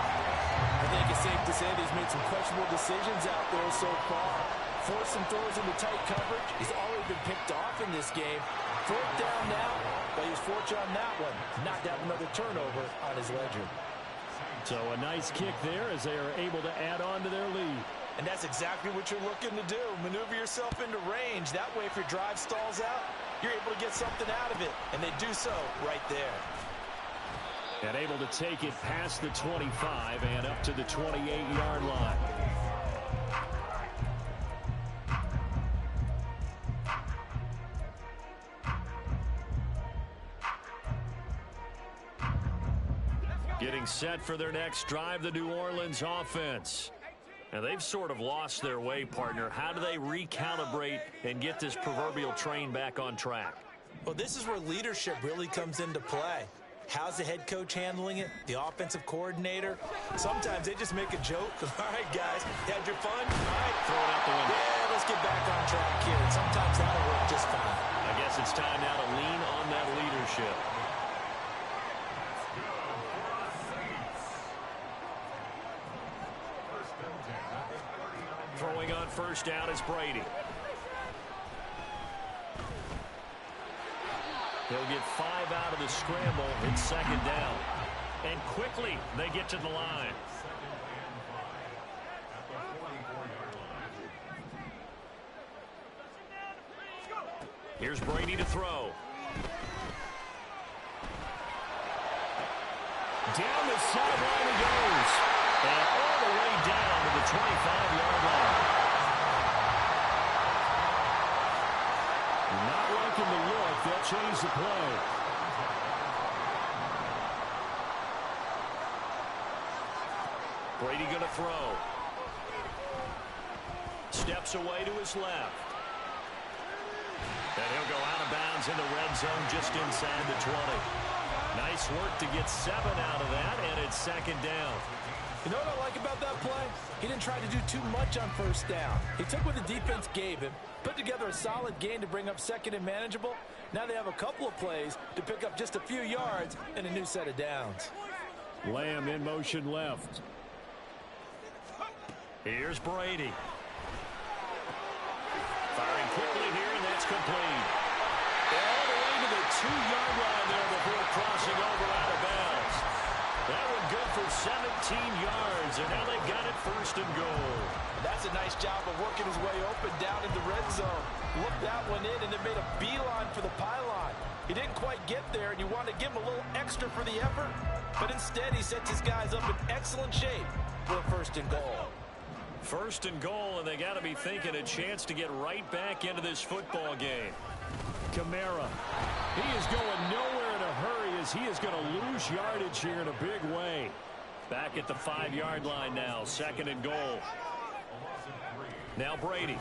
I think it's safe to say that he's made some questionable decisions out there so far. Forcing throws into tight coverage. He's already been picked off in this game. Fourth down now, but he was fortunate on that one. Not to have another turnover on his ledger. So a nice kick there as they are able to add on to their lead. And that's exactly what you're looking to do. Maneuver yourself into range. That way, if your drive stalls out, you're able to get something out of it. And they do so right there. And able to take it past the 25 and up to the 28-yard line. Getting set for their next drive, the New Orleans offense. And they've sort of lost their way, partner. How do they recalibrate and get this proverbial train back on track? Well, this is where leadership really comes into play. How's the head coach handling it? The offensive coordinator? Sometimes they just make a joke. All right, guys, you had your fun? All right, throw it out the window. Yeah, let's get back on track here. And sometimes that'll work just fine. I guess it's time now to lean on that leadership. Throwing on first down is Brady. He'll get 5 out of the scramble. It's second down. And quickly they get to the line. Here's Brady to throw. Down the sideline he goes. And all the way down to the 25-yard line. Not liking the look. They'll change the play. Brady going to throw. Steps away to his left. And he'll go out of bounds in the red zone just inside the 20. Nice work to get 7 out of that, and it's second down. You know what I like about that play? He didn't try to do too much on first down. He took what the defense gave him, put together a solid gain to bring up second and manageable. Now they have a couple of plays to pick up just a few yards and a new set of downs. Lamb in motion left. Here's Brady. Firing quickly here, and that's complete. All the way to the 2-yard line there before crossing over out of bounds. That one good for 17 yards, and now they've got it first and goal. That's a nice job of working his way open down in the red zone. Looked that one in and then made a beeline for the pylon. He didn't quite get there, and you want to give him a little extra for the effort, but instead he sets his guys up in excellent shape for first and goal. First and goal, and they got to be thinking a chance to get right back into this football game. Kamara. He is going nowhere in a hurry as he is going to lose yardage here in a big way. Back at the 5-yard line now, second and goal. Now Brady.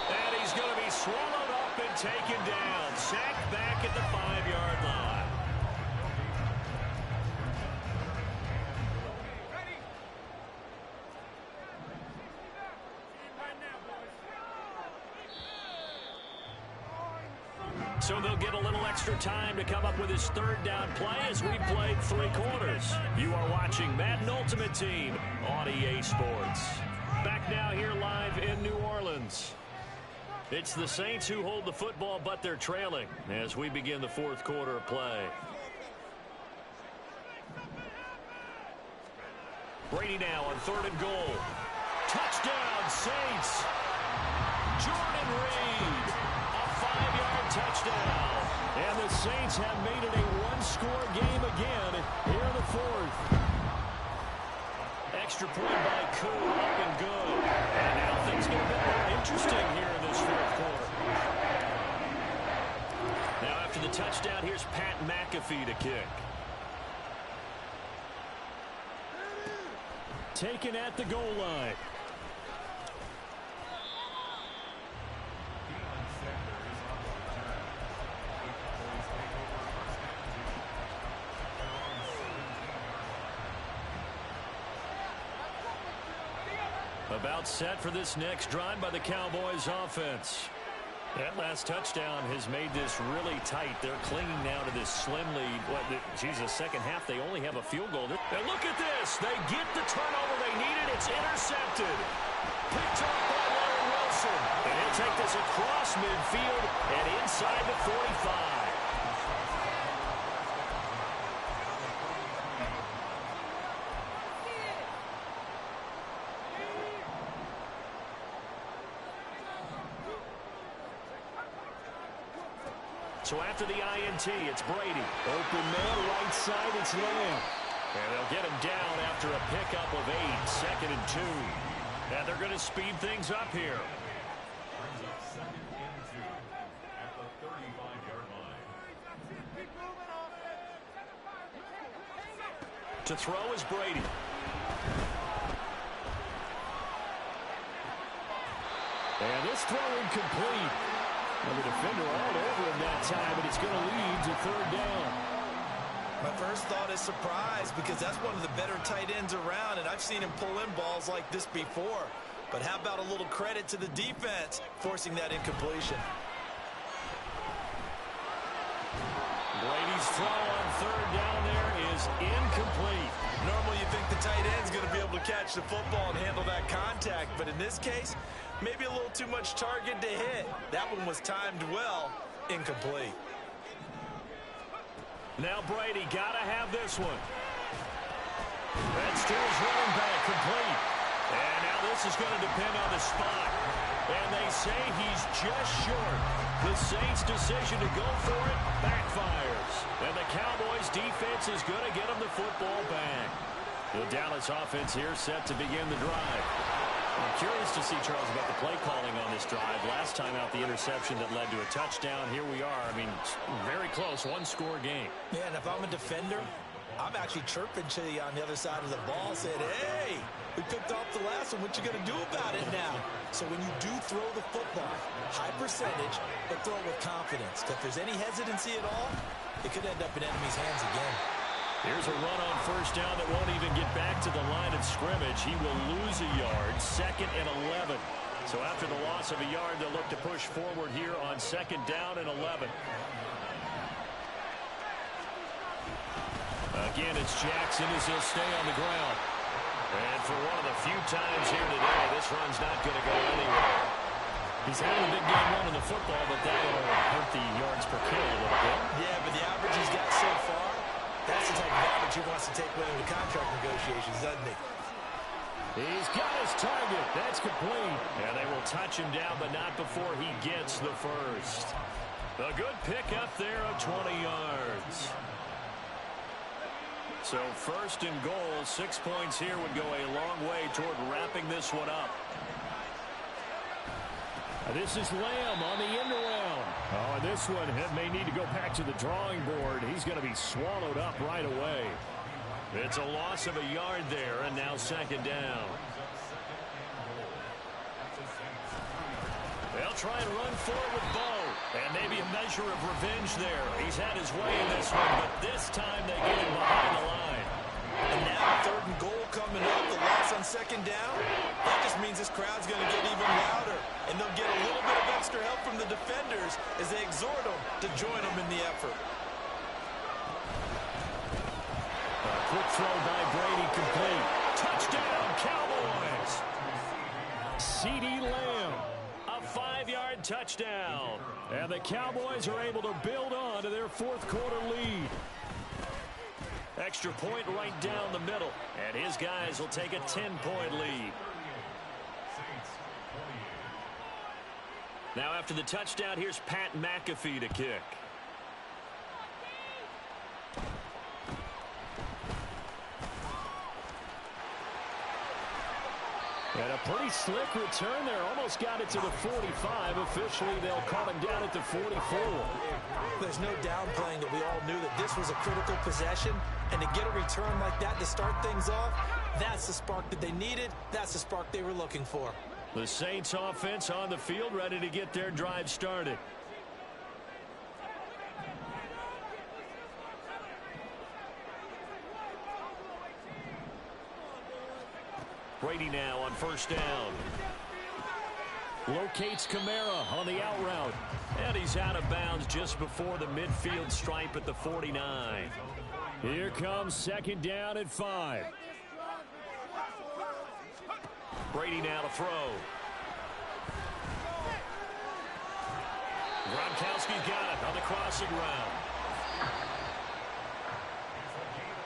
And he's going to be swallowed up and taken down. Sacked back at the 5-yard line. So they'll get a little extra time to come up with his third down play as we've played 3 quarters. You are watching Madden Ultimate Team on EA Sports. Back now here live in New Orleans. It's the Saints who hold the football, but they're trailing as we begin the 4th quarter of play. Brady now on 3rd and goal. Touchdown, Saints. Jordan Reed, a 5-yard touchdown. And the Saints have made it a 1-score game again here in the 4th. Extra point by Koo, up and good. And now things get a bit more interesting here in this 4th quarter. Now after the touchdown, here's Pat McAfee to kick. Taken at the goal line. About set for this next drive by the Cowboys offense. That last touchdown has made this really tight. They're clinging now to this slim lead. Jesus, second half, they only have a field goal. And look at this. They get the turnover they needed. It's intercepted. Picked up by Larry Wilson. And he'll take this across midfield and inside the 45. So after the INT, it's Brady. Open man, right side, it's Lamb. And they'll get him down after a pickup of 8, 2nd and 2. And they're going to speed things up here. Brings up 2nd and 2 at the 35-yard line. To throw is Brady. And this throw incomplete. And the defender all over him that time, but it's going to lead to 3rd down. My first thought is surprise because that's one of the better tight ends around, and I've seen him pull in balls like this before. But how about a little credit to the defense forcing that incompletion? Brady's throw on 3rd down there is incomplete. Normally you think the tight end's going to be able to catch the football and handle that contact, but in this case, maybe a little too much target to hit. That one was timed well, incomplete. Now Brady got to have this one. That's to his running back, complete. And now this is going to depend on the spot. And they say he's just short. The Saints' decision to go for it backfires. And the Cowboys' defense is going to get him the football back. The Dallas offense here set to begin the drive. I'm curious to see, Charles, about the play calling on this drive. Last time out, the interception that led to a touchdown. Here we are. I mean, very close, 1-score game. Yeah, and if I'm a defender, I'm actually chirping to you on the other side of the ball, saying, hey, we picked off the last one. What you going to do about it now? So when you do throw the football, high percentage, but throw it with confidence. If there's any hesitancy at all, it could end up in enemy's hands again. Here's a run on 1st down that won't even get back to the line of scrimmage. He will lose a yard, 2nd and 11. So after the loss of a yard, they'll look to push forward here on 2nd down and 11. Again, it's Jackson as he'll stay on the ground. And for one of the few times here today, this run's not going to go anywhere. He's having a big game running the football, but that'll hurt the yards per carry a little bit. Yeah, but the average he's got so far, that's the type of average he wants to take with him in contract negotiations, doesn't he? He's got his target. That's complete. And they will touch him down, but not before he gets the first. A good pickup there of 20 yards. So 1st and goal, 6 points here would go a long way toward wrapping this one up. This is Lamb on the end around. Oh, and this one may need to go back to the drawing board. He's going to be swallowed up right away. It's a loss of a yard there, and now 2nd down. They'll try and run forward with Bo. And maybe a measure of revenge there. He's had his way in this one, but this time they get him behind the line. And now 3rd and goal coming up. The loss on 2nd down. That just means this crowd's going to get even louder. And they'll get a little bit of extra help from the defenders as they exhort them to join throw by Brady complete. Touchdown, Cowboys. CeeDee Lamb, a 5-yard touchdown. And the Cowboys are able to build on to their fourth quarter lead. Extra point right down the middle. And his guys will take a 10-point lead. Now after the touchdown, here's Pat McAfee to kick. And a pretty slick return there. Almost got it to the 45. Officially, they'll call him down at the 44. There's no downplaying that we all knew that this was a critical possession. And to get a return like that to start things off, that's the spark that they needed. That's the spark they were looking for. The Saints offense on the field, ready to get their drive started. Brady now on first down. Locates Kamara on the out route. And he's out of bounds just before the midfield stripe at the 49. Here comes second down at 5. Brady now to throw. Gronkowski's got it on the crossing route.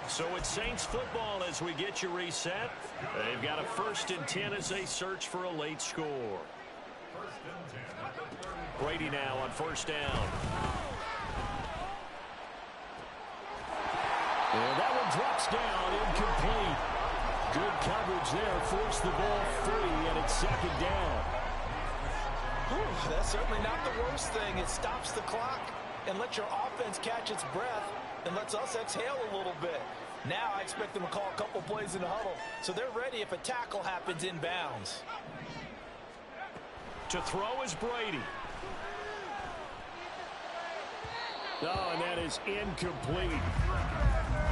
So it's Saints football as we get you reset. They've got a 1st and 10 as they search for a late score. Brady now on first down. And that one drops down, incomplete. Good coverage there, forced the ball free, and it's second down. Whew, that's certainly not the worst thing. It stops the clock and lets your offense catch its breath and lets us exhale a little bit. Now I expect them to call a couple plays in the huddle, so they're ready if a tackle happens inbounds. To throw is Brady. Oh, and that is incomplete.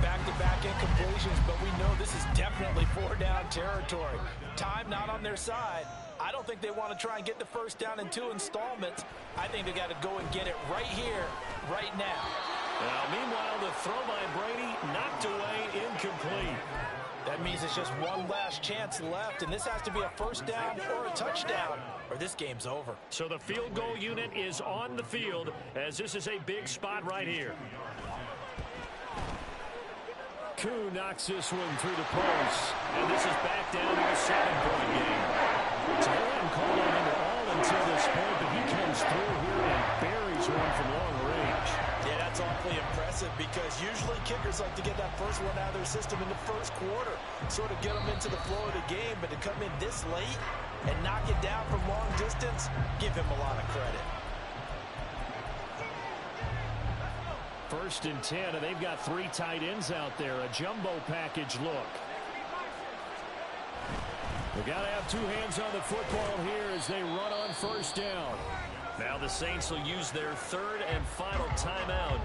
Back-to-back incompletions, but we know this is definitely 4-down territory. Time not on their side. I don't think they want to try and get the first down in 2 installments. I think they got to go and get it right here, right now. Now, meanwhile, the throw by Brady knocked away, incomplete. That means it's just one last chance left, and this has to be a first down or a touchdown, or this game's over. So the field goal unit is on the field, as this is a big spot right here. Koo knocks this one through the post, and this is back down to a 7-point game. So they haven't called on him at all until this point, but he comes through here and buries one from long range. Yeah, that's awfully impressive because usually kickers like to get that first one out of their system in the first quarter, sort of get them into the flow of the game, but to come in this late and knock it down from long distance, give him a lot of credit. 1st and 10, and they've got 3 tight ends out there, a jumbo package look. We've got to have 2 hands on the football here as they run on first down. Now the Saints will use their 3rd and final timeout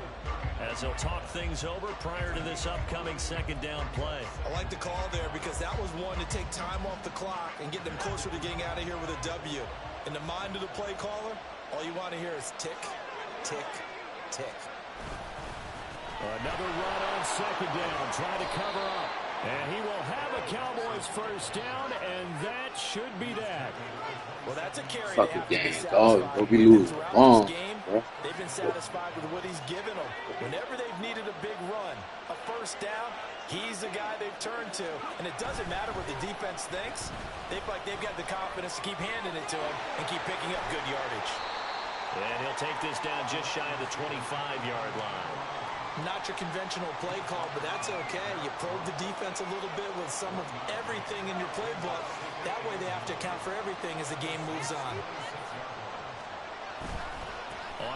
as they'll talk things over prior to this upcoming 2nd down play. I like the call there because that was one to take time off the clock and get them closer to getting out of here with a W. In the mind of the play caller, all you want to hear is tick, tick, tick. Another run on 2nd down, trying to cover up. And he will have a Cowboys first down, and that should be that. Well, that's a carry. Fucking game, dog. Don't be losing. They've been satisfied with what he's given them. Whenever they've needed a big run, a first down, he's the guy they've turned to. And it doesn't matter what the defense thinks. They've got the confidence to keep handing it to him and keep picking up good yardage. And he'll take this down just shy of the 25-yard line. Not your conventional play call, but that's okay. You probe the defense a little bit with some of everything in your playbook. That way they have to account for everything as the game moves on.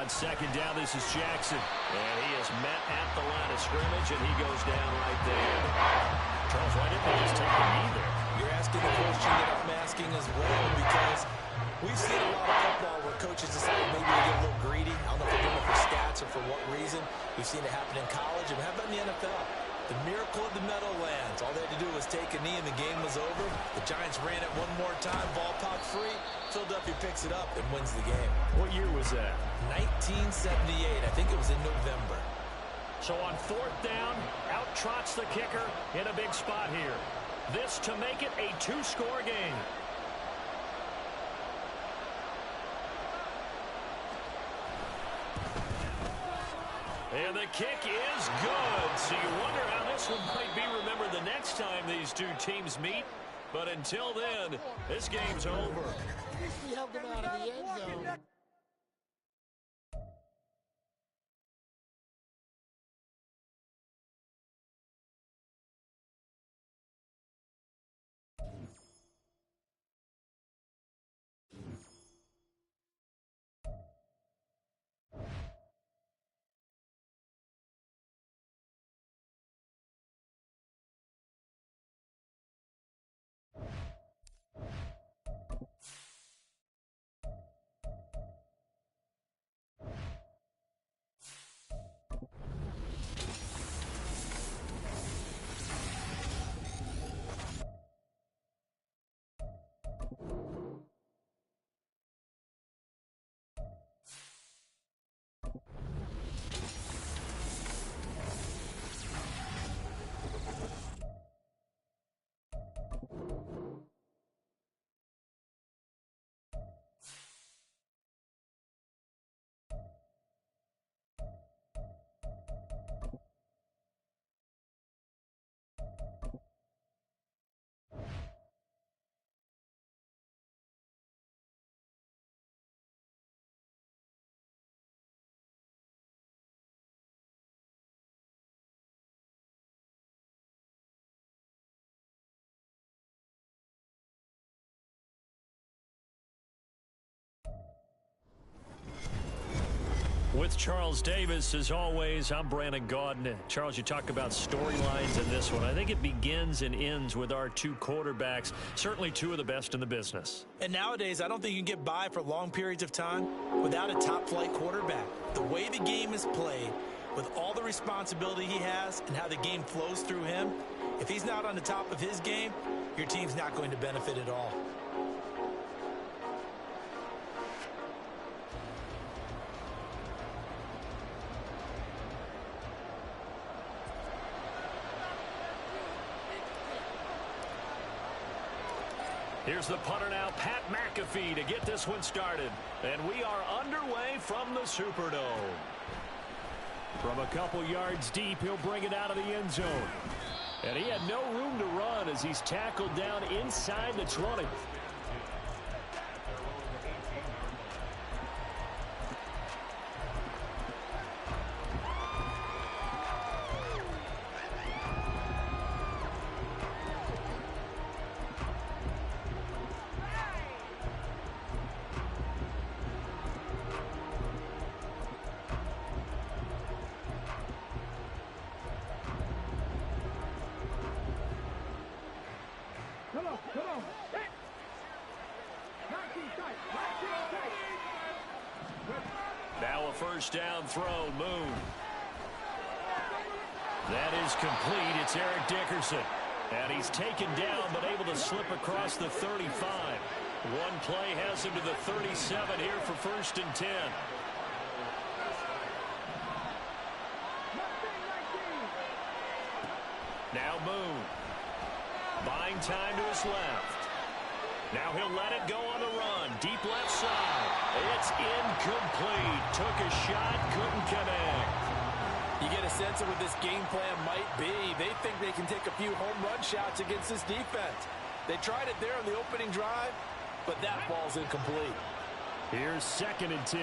On 2nd down, this is Jackson. And he is met at the line of scrimmage, and he goes down right there. Charles, why didn't they just take the knee there? You're asking the question that I'm asking as well, because we've seen a lot of football where coaches decide maybe to get a little greedy. I don't know if they're doing it for stats or for what reason. We've seen it happen in college, and how about in the NFL? The miracle of the Meadowlands. All they had to do was take a knee, and the game was over. The Giants ran it one more time, ball popped free. Philadelphia picks it up and wins the game. What year was that? 1978. I think it was in November. So on 4th down, out trots the kicker in a big spot here. This to make it a two-score game. And the kick is good. So you wonder how this one might be remembered the next time these two teams meet. But until then, this game's over. We helped them out of the end zone. With Charles Davis, as always, I'm Brandon Gaudin. Charles, you talk about storylines in this one. I think it begins and ends with our two quarterbacks, certainly two of the best in the business. And nowadays, I don't think you can get by for long periods of time without a top-flight quarterback. The way the game is played, with all the responsibility he has and how the game flows through him, if he's not on the top of his game, your team's not going to benefit at all. Here's the punter now, Pat McAfee, to get this one started. And we are underway from the Superdome. From a couple yards deep, he'll bring it out of the end zone. And he had no room to run as he's tackled down inside the 20. Now a first down throw, Moon. That is complete. It's Eric Dickerson. And he's taken down but able to slip across the 35. One play has him to the 37 here for 1st and 10. Now Moon. Buying time to his left. Now he'll let it go on the run. Deep left side. It's incomplete. Took a shot, couldn't connect. You get a sense of what this game plan might be. They think they can take a few home run shots against this defense. They tried it there on the opening drive, but that ball's incomplete. Here's 2nd and 10.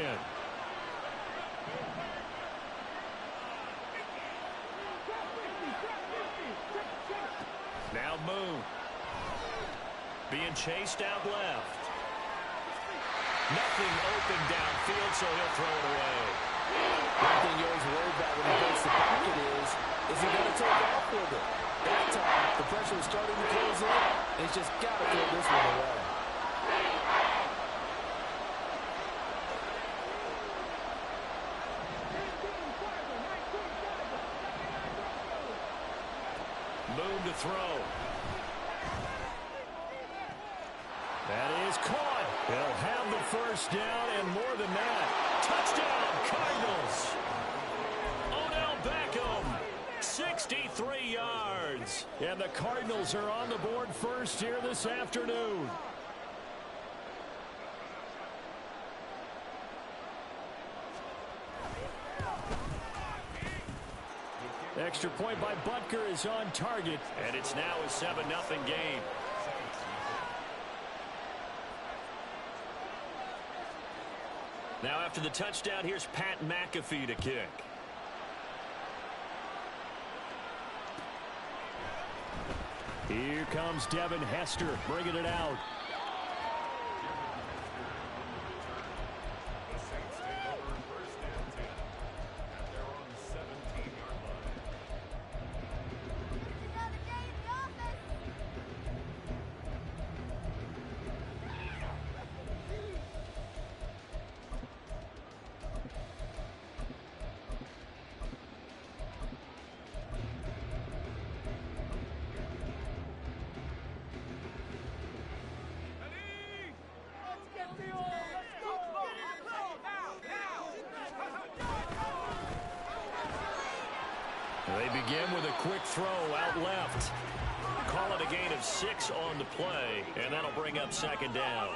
Now Moon. Being chased out left. Nothing open downfield, so he'll throw it away. One thing you always worry about when he breaks the pocket is he going to take off with it? That time, the pressure is starting to close in, and he's just got to throw this one away. Moon to throw. That is caught. He'll have the first down and more than that. Touchdown, Cardinals. Odell Beckham, 63 And the Cardinals are on the board first here this afternoon. Extra point by Butker is on target, and it's now a 7-0 game. Now after the touchdown, here's Pat McAfee to kick. Here comes Devin Hester bringing it out. The Saints take over first and 10 at their own 17-yard line. They begin with a quick throw out left. Call it a gain of 6 on the play, and that'll bring up second down.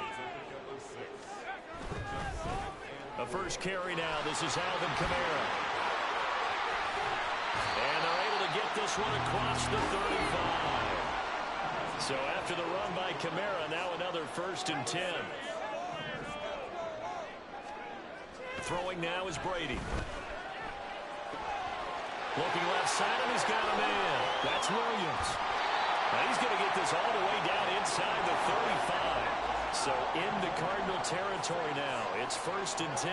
The first carry now. This is Alvin Kamara. And they're able to get this one across the 35. So after the run by Kamara, now another 1st and 10. Throwing now is Brady. Looking left side, and he's got a man. That's Williams. Now he's going to get this all the way down inside the 35. So into Cardinal territory now. It's 1st and 10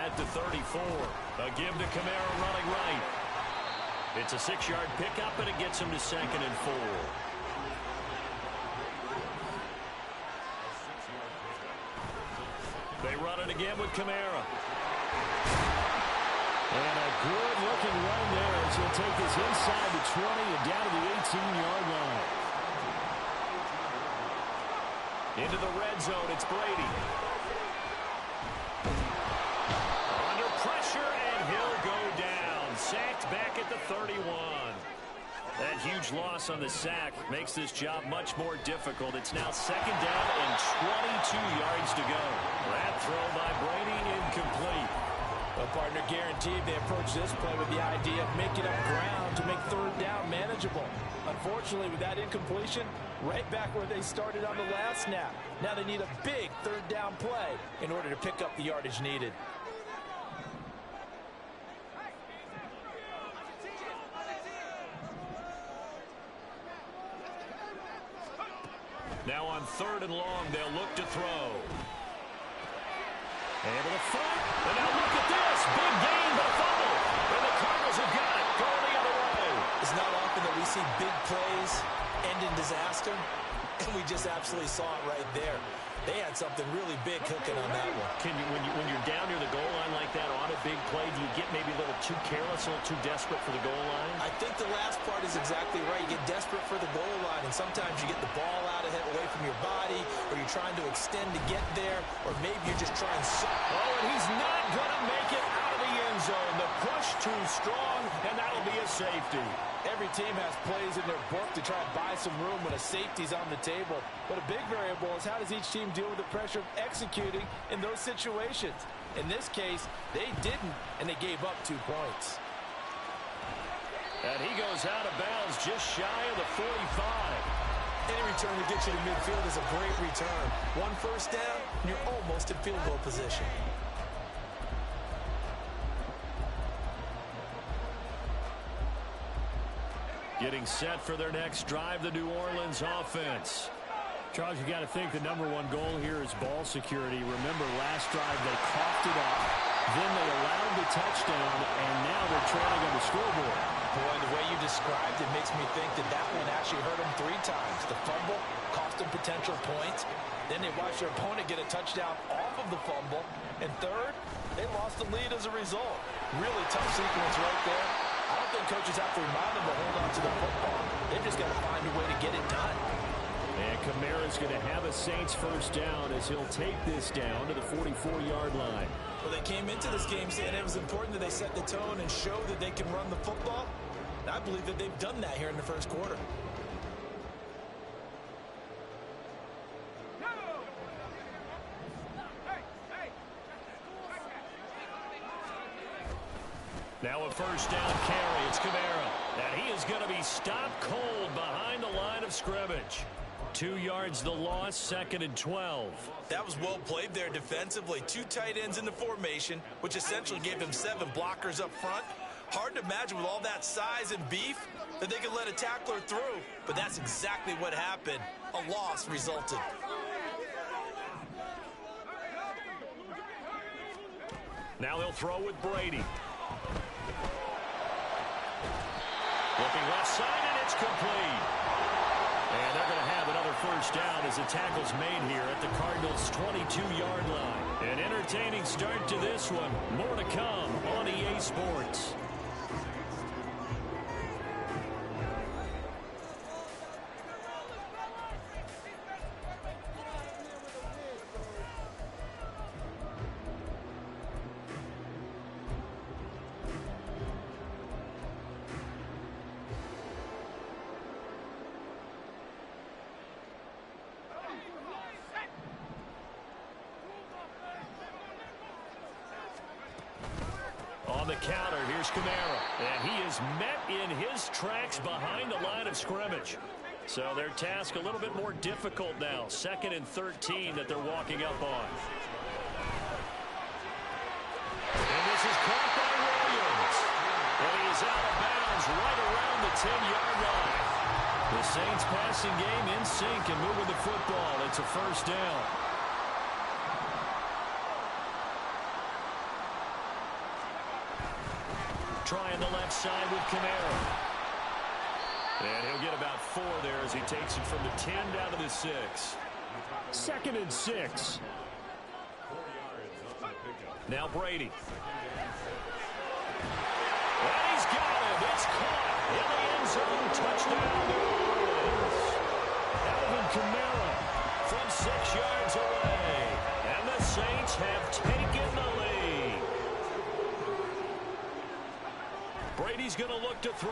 at the 34. A give to Kamara running right. It's a 6-yard pickup, and it gets him to 2nd and 4. They run it again with Kamara. And a good-looking run there as he'll take this inside the 20 and down to the 18-yard line. Into the red zone, it's Brady. Under pressure, and he'll go down. Sacked back at the 31. That huge loss on the sack makes this job much more difficult. It's now 2nd down and 22 yards to go. That throw by Brady incomplete. Well, partner, guaranteed they approach this play with the idea of making up ground to make 3rd down manageable. Unfortunately, with that incompletion, right back where they started on the last snap. Now they need a big 3rd down play in order to pick up the yardage needed. Now on 3rd and long, they'll look to throw. Able to fight. And now look at this. Big gain, but a fumble. And the Cardinals have got it. Going the other way. It's not often that we see big plays end in disaster, and we just absolutely saw it right there. They had something really big cooking on that one. When you're down near the goal line like that on a big play, do you get maybe a little too careless, a little too desperate for the goal line? I think the last part is exactly right. You get desperate for the goal line, and sometimes you get the ball out of it, away from your body, or you're trying to extend to get there, or maybe you're just trying so. Oh, and he's not going to make it out of the end zone. The push too strong, and that'll be a safety. Every team has plays in their book to try and buy some room when a safety's on the table. But a big variable is how does each team deal with the pressure of executing in those situations. In this case, they didn't, and they gave up 2 points. And he goes out of bounds just shy of the 45. Any return that gets you to midfield is a great return. 1 first down, and you're almost in field goal position. Getting set for their next drive, the New Orleans offense. Charles, you got to think the #1 goal here is ball security. Remember, last drive they coughed it up, then they allowed the touchdown, and now they're trailing on the scoreboard. Boy, the way you described it makes me think that that one actually hurt them 3 times. The fumble cost them potential points. Then they watched their opponent get a touchdown off of the fumble. And third, they lost the lead as a result. Really tough sequence right there. I don't think coaches have to remind them to hold on to the football. They've just got to find a way to get it done. And Kamara's going to have a Saints first down as he'll take this down to the 44-yard line. Well, they came into this game saying it was important that they set the tone and show that they can run the football. And I believe that they've done that here in the first quarter. Now a first down carry. It's Kamara. And he is going to be stopped cold behind the line of scrimmage. 2 yards the loss, 2nd and 12. That was well played there defensively. 2 tight ends in the formation, which essentially gave them 7 blockers up front. Hard to imagine with all that size and beef that they could let a tackler through. But that's exactly what happened. A loss resulted. Now they'll throw with Brady. Looking left side, and it's complete. And they're going to have another first down as the tackle's made here at the Cardinals' 22-yard line. An entertaining start to this one. More to come on EA Sports. On the counter, here's Kamara. And he is met in his tracks behind the line of scrimmage. So their task a little bit more difficult now. 2nd and 13 that they're walking up on. And this is caught by Williams. And he is out of bounds right around the 10-yard line. The Saints passing game in sync and moving the football. It's a first down. Trying the left side with Kamara. And he'll get about 4 there as he takes it from the 10 down to the 6. 2nd and 6. Now Brady. And he's got it. It's caught in the end zone. Touchdown, New Orleans. Alvin Kamara from 6 yards away. And the Saints have taken the lead. Brady's going to look to throw.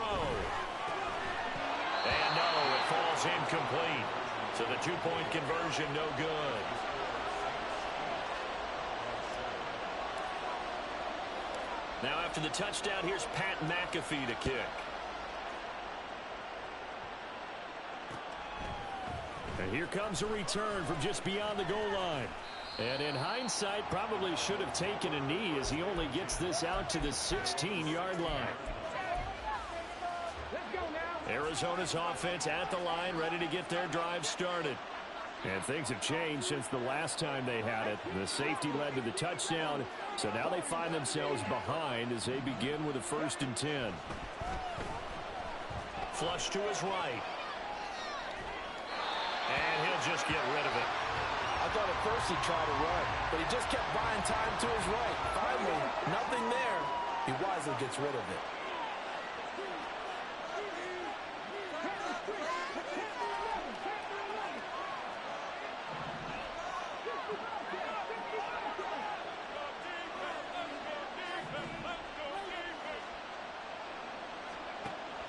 And no, it falls incomplete. So the 2-point conversion, no good. Now after the touchdown, here's Pat McAfee to kick. And here comes a return from just beyond the goal line. And in hindsight, probably should have taken a knee as he only gets this out to the 16-yard line. Arizona's offense at the line, ready to get their drive started. And things have changed since the last time they had it. The safety led to the touchdown, so now they find themselves behind as they begin with a 1st and 10. Flush to his right. And he'll just get rid of it. I thought at first he'd try to run, but he just kept buying time to his right. Finally, nothing there. He wisely gets rid of it.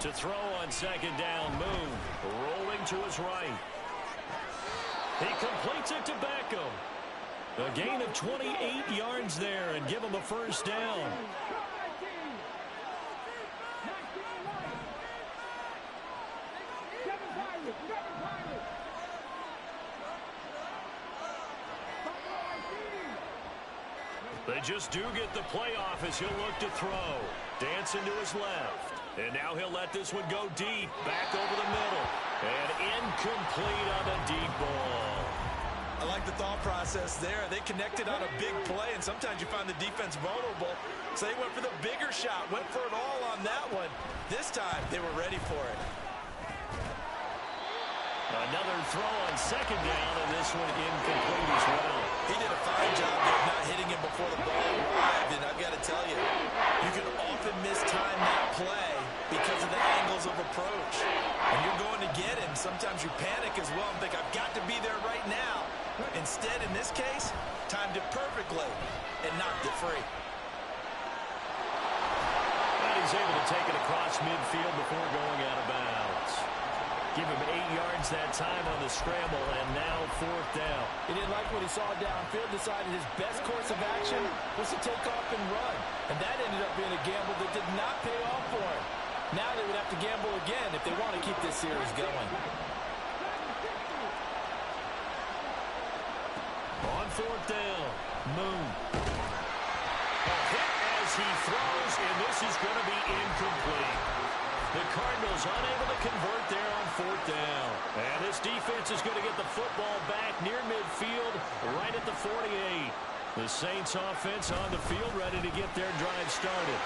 To throw on 2nd down, Moon rolling to his right. He completes it to Beckham. A gain of 28 yards there and give him a first down. They just do get the playoff as he'll look to throw. Dancing to his left. And now he'll let this one go deep. Back over the middle. And incomplete on the deep ball. I like the thought process there. They connected on a big play, and sometimes you find the defense vulnerable. So they went for the bigger shot, went for it all on that one. This time, they were ready for it. Another throw on 2nd down, and this one incomplete as well. He did a fine job of not hitting him before the ball arrived, and I've got to tell you, you can often mistime that play because of the angles of approach. When you're going to get him, sometimes you panic as well and think, I've got to be there right now. Instead, in this case, timed it perfectly and knocked it free. And he's able to take it across midfield before going out of bounds. Give him 8 yards that time on the scramble, and now 4th down. He didn't like what he saw downfield, decided his best course of action was to take off and run. And that ended up being a gamble that did not pay off for him. Now they would have to gamble again if they want to keep this series going. On 4th down, Moon. A hit as he throws, and this is going to be incomplete. The Cardinals unable to convert there on 4th down. And this defense is going to get the football back near midfield, right at the 48. The Saints offense on the field, ready to get their drive started.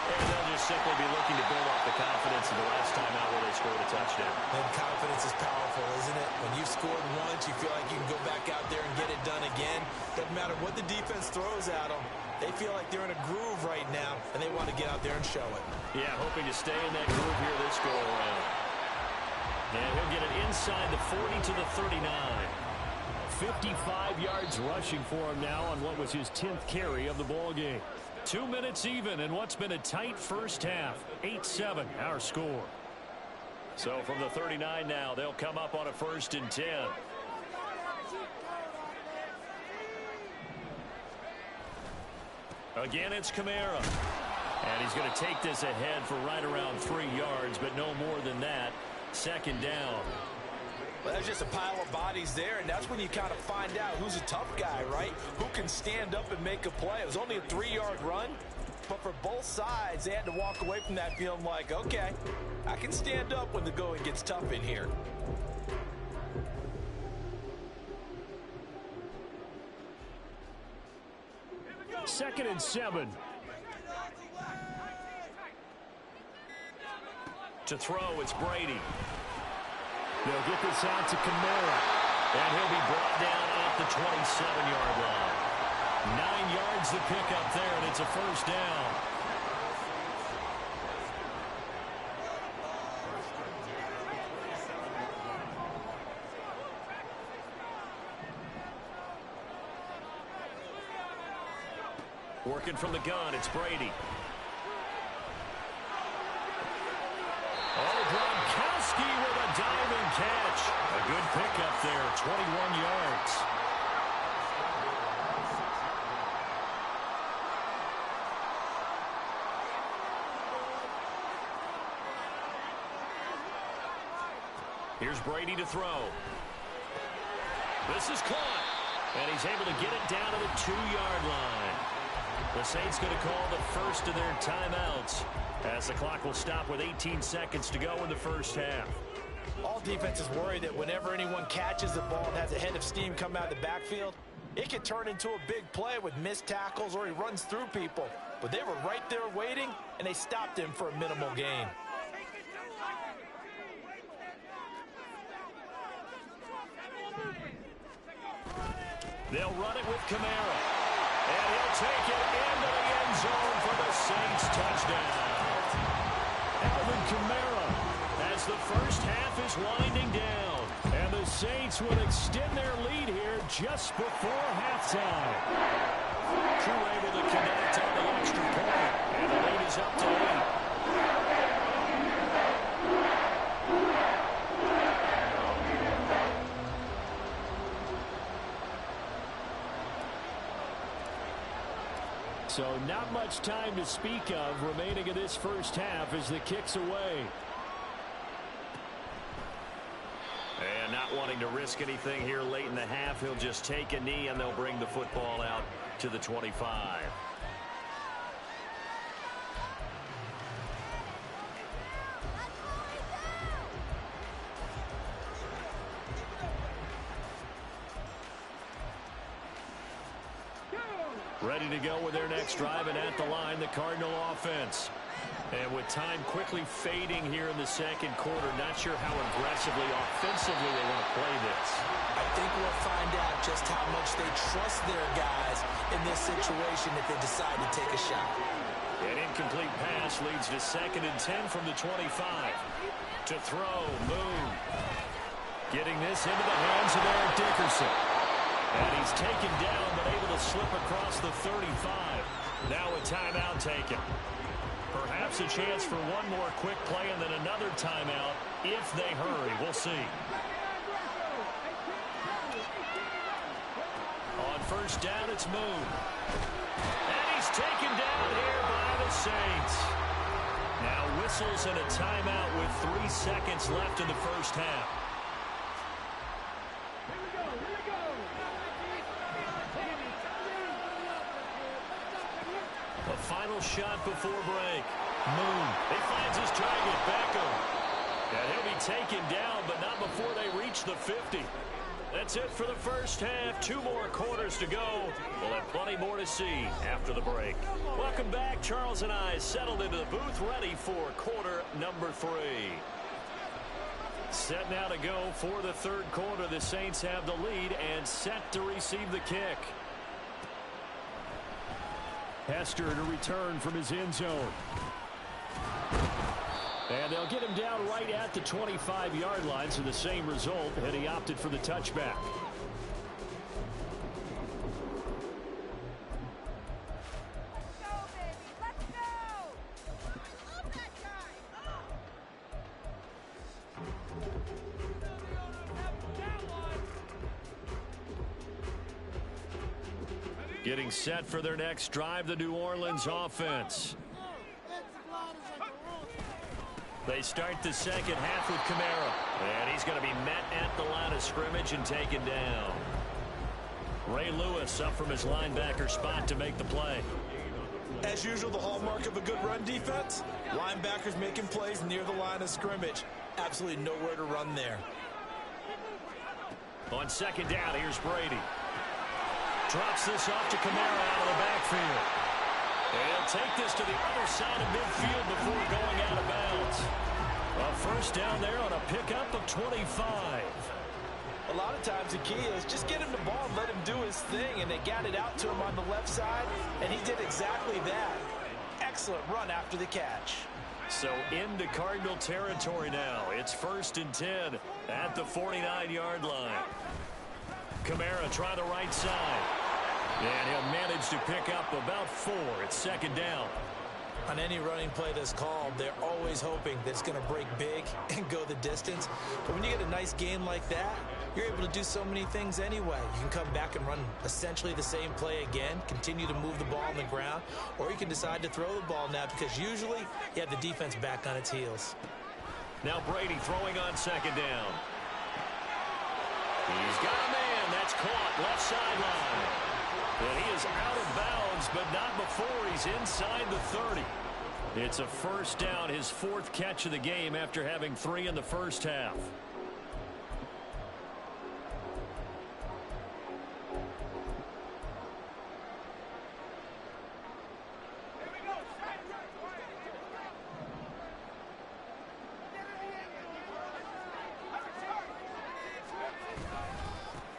And they'll just simply be looking to build off the confidence of the last time out where they scored a touchdown. And confidence is powerful, isn't it? When you've scored once, you feel like you can go back out there and get it done again. Doesn't matter what the defense throws at them. They feel like they're in a groove right now, and they want to get out there and show it. Yeah, hoping to stay in that groove here this go-around. And he'll get it inside the 40 to the 39. 55 yards rushing for him now on what was his 10th carry of the ball game. 2 minutes even in what's been a tight first half. 8-7 our score. So from the 39 now, they'll come up on a 1st and 10. Again, it's Kamara. And he's going to take this ahead for right around 3 yards, but no more than that. 2nd down. Well, that's just a pile of bodies there, and that's when you kind of find out who's a tough guy, right? Who can stand up and make a play. It was only a 3-yard run, but for both sides, they had to walk away from that feeling like, okay, I can stand up when the going gets tough in here. Second and 7. To throw, it's Brady. They'll get this out to Kamara. And he'll be brought down at the 27-yard line. 9 yards to pick up there, and it's a 1st down. Working from the gun, it's Brady. Oh, Gronkowski with a diving catch. A good pickup there, 21 yards. Here's Brady to throw. This is caught. And he's able to get it down to the 2-yard line. The Saints going to call the first of their timeouts as the clock will stop with 18 seconds to go in the first half. All defenses worry that whenever anyone catches the ball and has a head of steam come out of the backfield, it can turn into a big play with missed tackles or he runs through people. But they were right there waiting, and they stopped him for a minimal gain. They'll run it with Kamara. And he'll take it into the end zone for the Saints touchdown. Alvin Kamara as the first half is winding down. And the Saints will extend their lead here just before halftime. Crew able to connect on the extra point. And the lead is up to 8. So not much time to speak of remaining in this first half as the kick's away. And not wanting to risk anything here late in the half, he'll just take a knee and they'll bring the football out to the 25. Ready to go with their next drive, and at the line, the Cardinal offense. And with time quickly fading here in the second quarter, not sure how aggressively, offensively they want to play this. I think we'll find out just how much they trust their guys in this situation if they decide to take a shot. An incomplete pass leads to 2nd and 10 from the 25. To throw, Moon. Getting this into the hands of Eric Dickerson. And he's taken down, but able to slip across the 35. Now a timeout taken. Perhaps perhaps a chance for one more quick play and then another timeout if they hurry. We'll see. On first down, it's Moon. And he's taken down here by the Saints. Now whistles and a timeout with 3 seconds left in the first half. A final shot before break. Moon. He finds his target, Beckham. And he'll be taken down, but not before they reach the 50. That's it for the first half. 2 more quarters to go. We'll have plenty more to see after the break. Welcome back. Charles and I settled into the booth, ready for quarter number 3. Set now to go for the third quarter. The Saints have the lead and set to receive the kick. Hester to return from his end zone. And they'll get him down right at the 25-yard line, so the same result, and he opted for the touchback. Getting set for their next drive, the New Orleans offense. They start the second half with Kamara. And he's going to be met at the line of scrimmage and taken down. Ray Lewis up from his linebacker spot to make the play. As usual, the hallmark of a good run defense, linebackers making plays near the line of scrimmage. Absolutely nowhere to run there. On second down, here's Brady. Drops this off to Kamara out of the backfield. And he'll take this to the other side of midfield before going out of bounds. A first down there on a pickup of 25. A lot of times the key is just get him the ball and let him do his thing, and they got it out to him on the left side, and he did exactly that. Excellent run after the catch. So into Cardinal territory now. It's 1st and 10 at the 49-yard line. Kamara try the right side. And he'll manage to pick up about 4. It's second down. On any running play that's called, they're always hoping that it's going to break big and go the distance. But when you get a nice gain like that, you're able to do so many things anyway. You can come back and run essentially the same play again, continue to move the ball on the ground, or you can decide to throw the ball now because usually you have the defense back on its heels. Now Brady throwing on second down. He's got a man. That's caught left sideline. And he is out of bounds, but not before he's inside the 30. It's a first down, his 4th catch of the game after having 3 in the first half.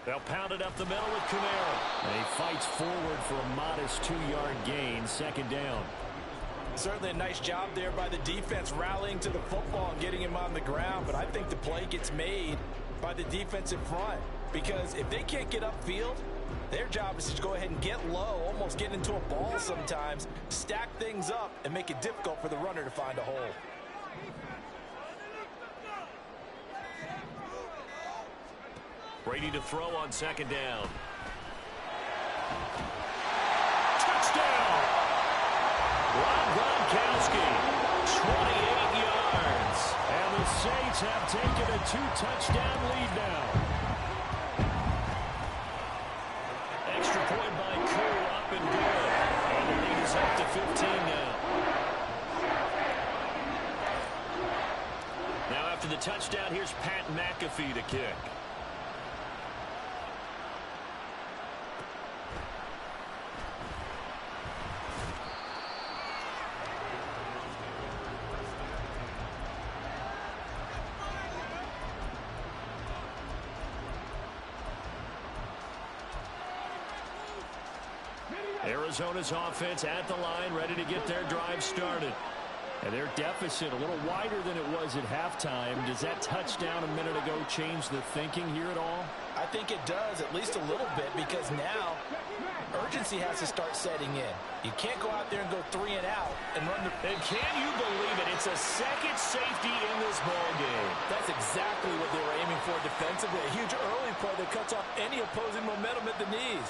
They'll pound it up the middle with Kamara. And he fights forward for a modest 2-yard gain, second down. Certainly a nice job there by the defense rallying to the football and getting him on the ground, but I think the play gets made by the defense in front because if they can't get upfield, their job is to go ahead and get low, almost get into a ball sometimes, stack things up, and make it difficult for the runner to find a hole. Brady to throw on second down. Touchdown! Rob Gronkowski, 28 yards. And the Saints have taken a 2-touchdown lead now. Extra point by Koo, up and good. And the lead is up to 15 now. Now after the touchdown, here's Pat McAfee to kick. Arizona's offense at the line, ready to get their drive started. And their deficit a little wider than it was at halftime. Does that touchdown a minute ago change the thinking here at all? I think it does, at least a little bit, because now urgency has to start setting in. You can't go out there and go 3 and out and run the... And can you believe it? It's a second safety in this ball game. That's exactly what they were aiming for defensively. A huge early play that cuts off any opposing momentum at the knees.